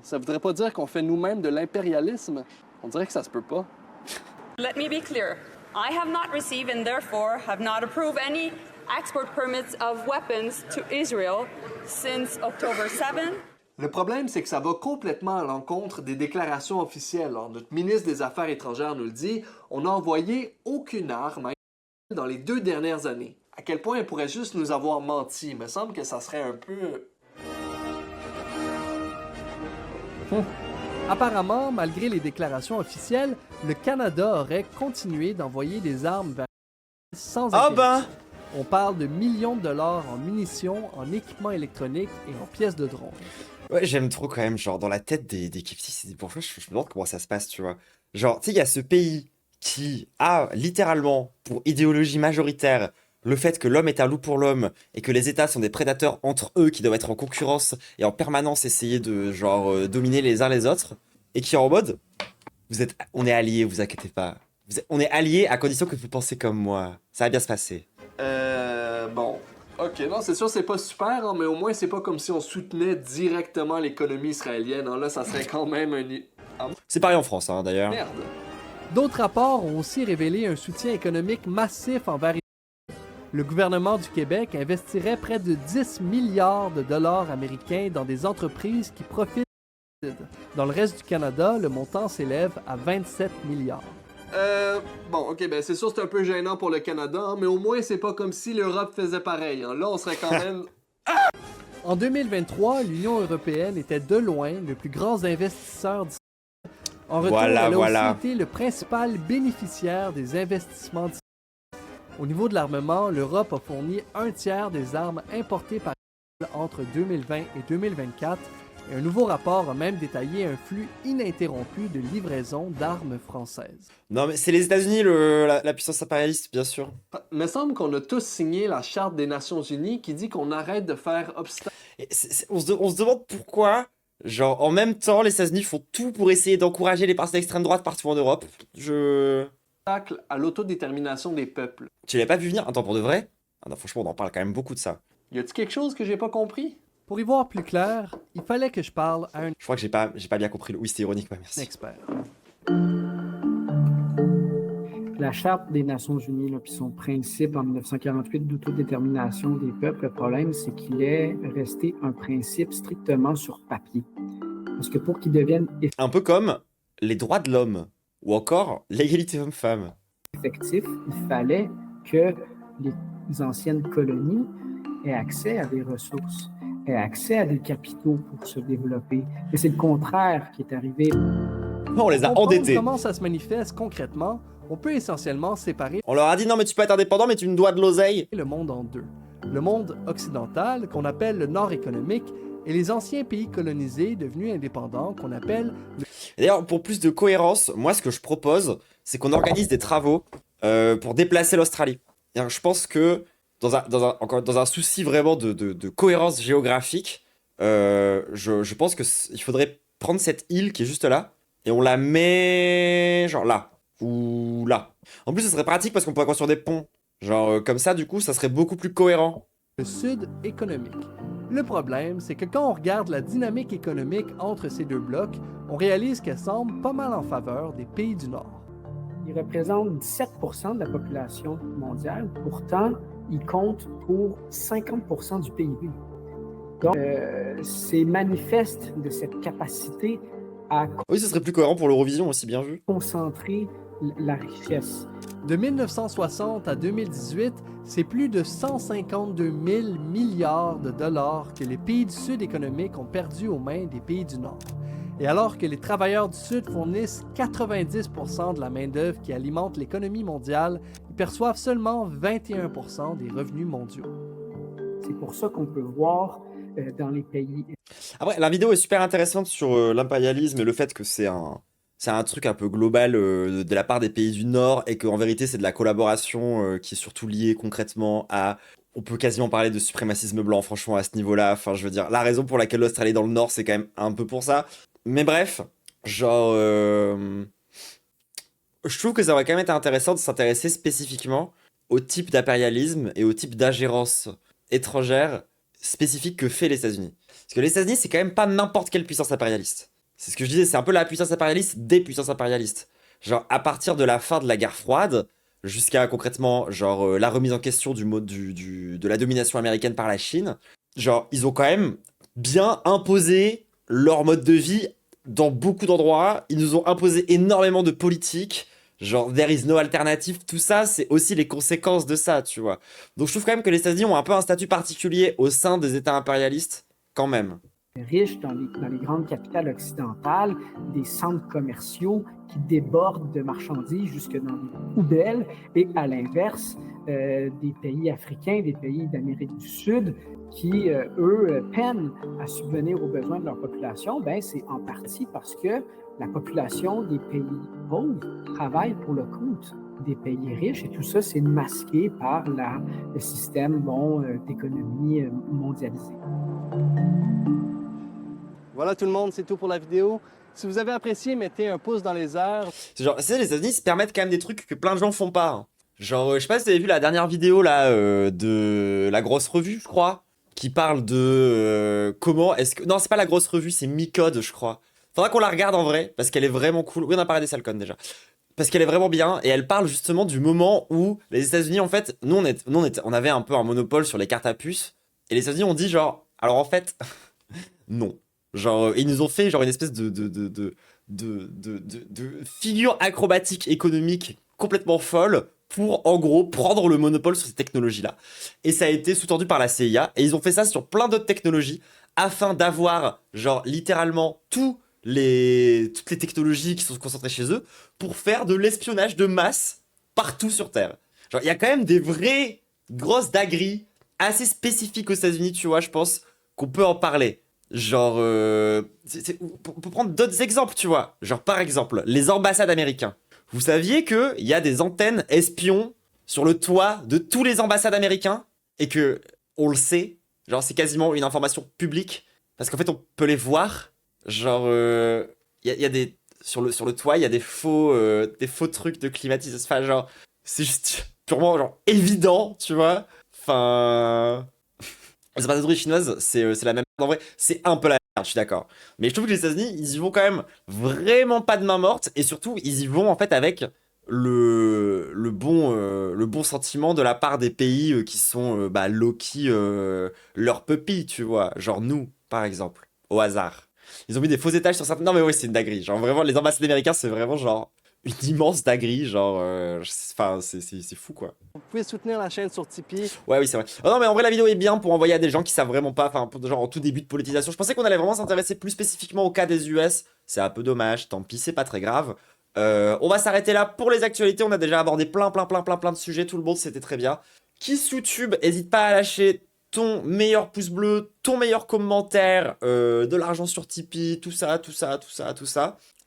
ça voudrait pas dire qu'on fait nous-mêmes de l'impérialisme. On dirait que ça se peut pas. Let me be clear. I have not received and therefore have not approved any export permits of weapons to Israel since October 7. Le problème, c'est que ça va complètement à l'encontre des déclarations officielles. Alors, notre ministre des Affaires étrangères nous le dit, on n'a envoyé aucune arme dans les 2 dernières années. À quel point elle pourrait juste nous avoir menti? Il me semble que ça serait un peu... Apparemment, malgré les déclarations officielles, le Canada aurait continué d'envoyer des armes vers sans intérêt. On parle de millions de dollars en munitions, en équipements électroniques et en pièces de drone. Ouais, j'aime trop quand même, genre, dans la tête des Kiftis et des bourgeois, je me demande comment ça se passe, tu vois. Genre, tu sais, il y a ce pays qui a littéralement, pour idéologie majoritaire, le fait que l'homme est un loup pour l'homme et que les États sont des prédateurs entre eux qui doivent être en concurrence et en permanence essayer de, genre, dominer les uns les autres, et qui est en mode, on est alliés, vous inquiétez pas. On est alliés à condition que vous pensez comme moi. Ça va bien se passer. Bon. Ok, non, c'est sûr, c'est pas super, hein, mais au moins, c'est pas comme si on soutenait directement l'économie israélienne. Hein. Là, ça serait quand même un... C'est pareil en France, hein, d'ailleurs. Merde. D'autres rapports ont aussi révélé un soutien économique massif envers Israël. Le gouvernement du Québec investirait près de 10 milliards de dollars américains dans des entreprises qui profitent. Dans le reste du Canada, le montant s'élève à 27 milliards. Bon, ok, ben c'est sûr c'est un peu gênant pour le Canada, hein, mais au moins c'est pas comme si l'Europe faisait pareil. Hein. Là, on serait quand même... En 2023, l'Union européenne était de loin le plus grand investisseur d'Israël. En retour, elle a aussi été le principal bénéficiaire des investissements d'Israël. Au niveau de l'armement, l'Europe a fourni 1/3 des armes importées par Israël entre 2020 et 2024. Et un nouveau rapport a même détaillé un flux ininterrompu de livraison d'armes françaises. Non, mais c'est les États-Unis, la puissance impérialiste, bien sûr. Il me semble qu'on a tous signé la Charte des Nations Unies qui dit qu'on arrête de faire obstacle. On se demande pourquoi, genre, en même temps, les États-Unis font tout pour essayer d'encourager les partis d'extrême droite partout en Europe. à l'autodétermination des peuples. Tu l'avais pas vu venir? Attends, pour de vrai? Ah non, franchement, on en parle quand même beaucoup de ça. Y a-t-il quelque chose que j'ai pas compris? Pour y voir plus clair, il fallait que je parle à un Je crois que j'ai pas bien compris. Oui, c'était ironique, ouais, merci. expert. La Charte des Nations Unies, là, puis son principe en 1948 d'autodétermination des peuples, le problème, c'est qu'il est resté un principe strictement sur papier. Parce que pour qu'il devienne Un peu comme les droits de l'homme, ou encore l'égalité homme-femme. effectif, il fallait que les anciennes colonies aient accès à des ressources, aient accès à des capitaux pour se développer. Et c'est le contraire qui est arrivé. On les a endettés. Comment ça se manifeste concrètement, on peut essentiellement séparer On leur a dit non mais tu peux être indépendant mais tu me dois de l'oseille. le monde en deux. Le monde occidental, qu'on appelle le Nord économique, et les anciens pays colonisés devenus indépendants, qu'on appelle... Et d'ailleurs, pour plus de cohérence, moi ce que je propose, c'est qu'on organise des travaux pour déplacer l'Australie. Je pense que dans un souci vraiment de cohérence géographique, je pense qu'il faudrait prendre cette île qui est juste là, et on la met genre là, ou là. En plus, ce serait pratique parce qu'on pourrait construire des ponts. Genre comme ça, du coup, ça serait beaucoup plus cohérent. Le Sud économique. Le problème, c'est que quand on regarde la dynamique économique entre ces deux blocs, on réalise qu'elle semble pas mal en faveur des pays du Nord. Il représente 17% de la population mondiale. Pourtant, il compte pour 50% du PIB. Donc, c'est manifeste de cette capacité à Oui, ce serait plus cohérent pour l'Eurovision aussi, bien vu. concentrer la richesse. De 1960 à 2018, c'est plus de 152 000 milliards de dollars que les pays du Sud économique ont perdu aux mains des pays du Nord. Et alors que les travailleurs du Sud fournissent 90% de la main-d'œuvre qui alimente l'économie mondiale, ils perçoivent seulement 21% des revenus mondiaux. C'est pour ça qu'on peut voir dans les pays... Après, la vidéo est super intéressante sur l'impérialisme et le fait que c'est un truc un peu global de la part des pays du Nord et qu'en vérité c'est de la collaboration qui est surtout liée concrètement à... On peut quasiment parler de suprémacisme blanc, franchement, à ce niveau-là. Enfin, je veux dire, la raison pour laquelle l'Australie est dans le Nord, c'est quand même un peu pour ça. Mais bref, genre... Je trouve que ça va quand même être intéressant de s'intéresser spécifiquement au type d'impérialisme et au type d'ingérence étrangère spécifique que fait les États-Unis. Parce que les États-Unis, c'est quand même pas n'importe quelle puissance impérialiste. C'est ce que je disais, c'est un peu la puissance impérialiste des puissances impérialistes. Genre, à partir de la fin de la guerre froide, jusqu'à concrètement, genre, la remise en question de la domination américaine par la Chine, genre, ils ont quand même bien imposé leur mode de vie dans beaucoup d'endroits. Ils nous ont imposé énormément de politiques, genre, there is no alternative, tout ça, c'est aussi les conséquences de ça, tu vois. Donc je trouve quand même que les États-Unis ont un peu un statut particulier au sein des États impérialistes, quand même. riches dans les grandes capitales occidentales, des centres commerciaux qui débordent de marchandises jusque dans des poubelles, et à l'inverse, des pays africains, des pays d'Amérique du Sud qui, eux, peinent à subvenir aux besoins de leur population. Ben, c'est en partie parce que la population des pays pauvres travaille pour le compte des pays riches, et tout ça, c'est masqué par le système d'économie mondialisée. Voilà tout le monde, c'est tout pour la vidéo. Si vous avez apprécié, mettez un pouce dans les airs. Genre, les États-Unis se permettent quand même des trucs que plein de gens font pas. Hein. Genre, je sais pas si vous avez vu la dernière vidéo là de la grosse revue, je crois, qui parle de comment est-ce que... Non, c'est pas la grosse revue, c'est Mi-Code, je crois. Faudra qu'on la regarde en vrai, parce qu'elle est vraiment cool. Oui, on a parlé des Salcon déjà. Parce qu'elle est vraiment bien, et elle parle justement du moment où les États-Unis, en fait, on avait un peu un monopole sur les cartes à puce, et les États-Unis ont dit genre, alors en fait, non. Genre, ils nous ont fait genre une espèce de figure acrobatique économique complètement folle pour, en gros, prendre le monopole sur ces technologies-là. Et ça a été sous-tendu par la CIA, et ils ont fait ça sur plein d'autres technologies, afin d'avoir, genre, littéralement toutes les technologies qui sont concentrées chez eux, pour faire de l'espionnage de masse partout sur Terre. Genre, il y a quand même des vraies grosses dingueries assez spécifiques aux États-Unis, tu vois, je pense qu'on peut en parler. Genre, on peut prendre d'autres exemples, tu vois. Genre, par exemple, les ambassades américaines. Vous saviez qu'il y a des antennes espions sur le toit de tous les ambassades américaines et que on le sait. Genre, c'est quasiment une information publique parce qu'en fait, on peut les voir. Genre, il y a des sur le toit, il y a des faux trucs de climatisation. Enfin, genre, c'est juste purement genre évident, tu vois. Enfin, les ambassadeurs chinoises, c'est la même. En vrai, c'est un peu la merde, je suis d'accord. Mais je trouve que les États-Unis, ils y vont quand même vraiment pas de main morte, et surtout, ils y vont en fait avec le bon sentiment de la part des pays qui sont low-key leurs pupilles, tu vois. Genre nous, par exemple, au hasard. Ils ont mis des faux étages sur certains... Non mais oui, c'est une dinguerie. Genre vraiment, les ambassades américains, c'est vraiment genre une immense dinguerie. Genre, enfin, c'est fou quoi. Vous pouvez soutenir la chaîne sur Tipeee. Ouais, oui, c'est vrai. Oh non, mais en vrai, la vidéo est bien pour envoyer à des gens qui savent vraiment pas, enfin, genre en tout début de politisation. Je pensais qu'on allait vraiment s'intéresser plus spécifiquement au cas des US. C'est un peu dommage, tant pis, c'est pas très grave. On va s'arrêter là pour les actualités. On a déjà abordé plein de sujets. Tout le monde, c'était très bien. Kiss YouTube, n'hésite pas à lâcher ton meilleur pouce bleu, ton meilleur commentaire, de l'argent sur Tipeee, tout ça.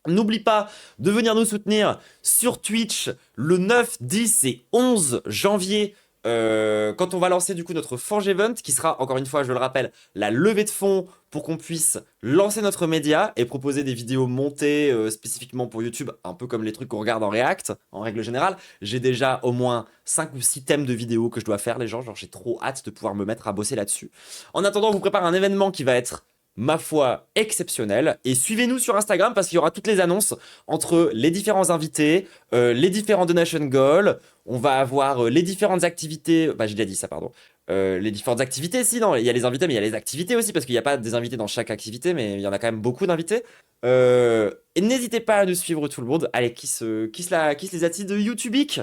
N'oublie pas de venir nous soutenir sur Twitch le 9, 10 et 11 janvier. Quand on va lancer du coup notre Forge Event, qui sera, encore une fois, je le rappelle, la levée de fonds pour qu'on puisse lancer notre média et proposer des vidéos montées spécifiquement pour YouTube, un peu comme les trucs qu'on regarde en React, en règle générale. J'ai déjà au moins 5 ou 6 thèmes de vidéos que je dois faire, les gens, genre j'ai trop hâte de pouvoir me mettre à bosser là-dessus. En attendant, on vous prépare un événement qui va être, ma foi, exceptionnel. Et suivez-nous sur Instagram parce qu'il y aura toutes les annonces entre les différents invités, les différents donation goals. On va avoir les différentes activités. Bah, j'ai déjà dit ça, pardon. Les différentes activités, si, non, il y a les invités, mais il y a les activités aussi parce qu'il n'y a pas des invités dans chaque activité, mais il y en a quand même beaucoup d'invités. Et n'hésitez pas à nous suivre tout le monde. Allez, kiss les atis de YouTubique.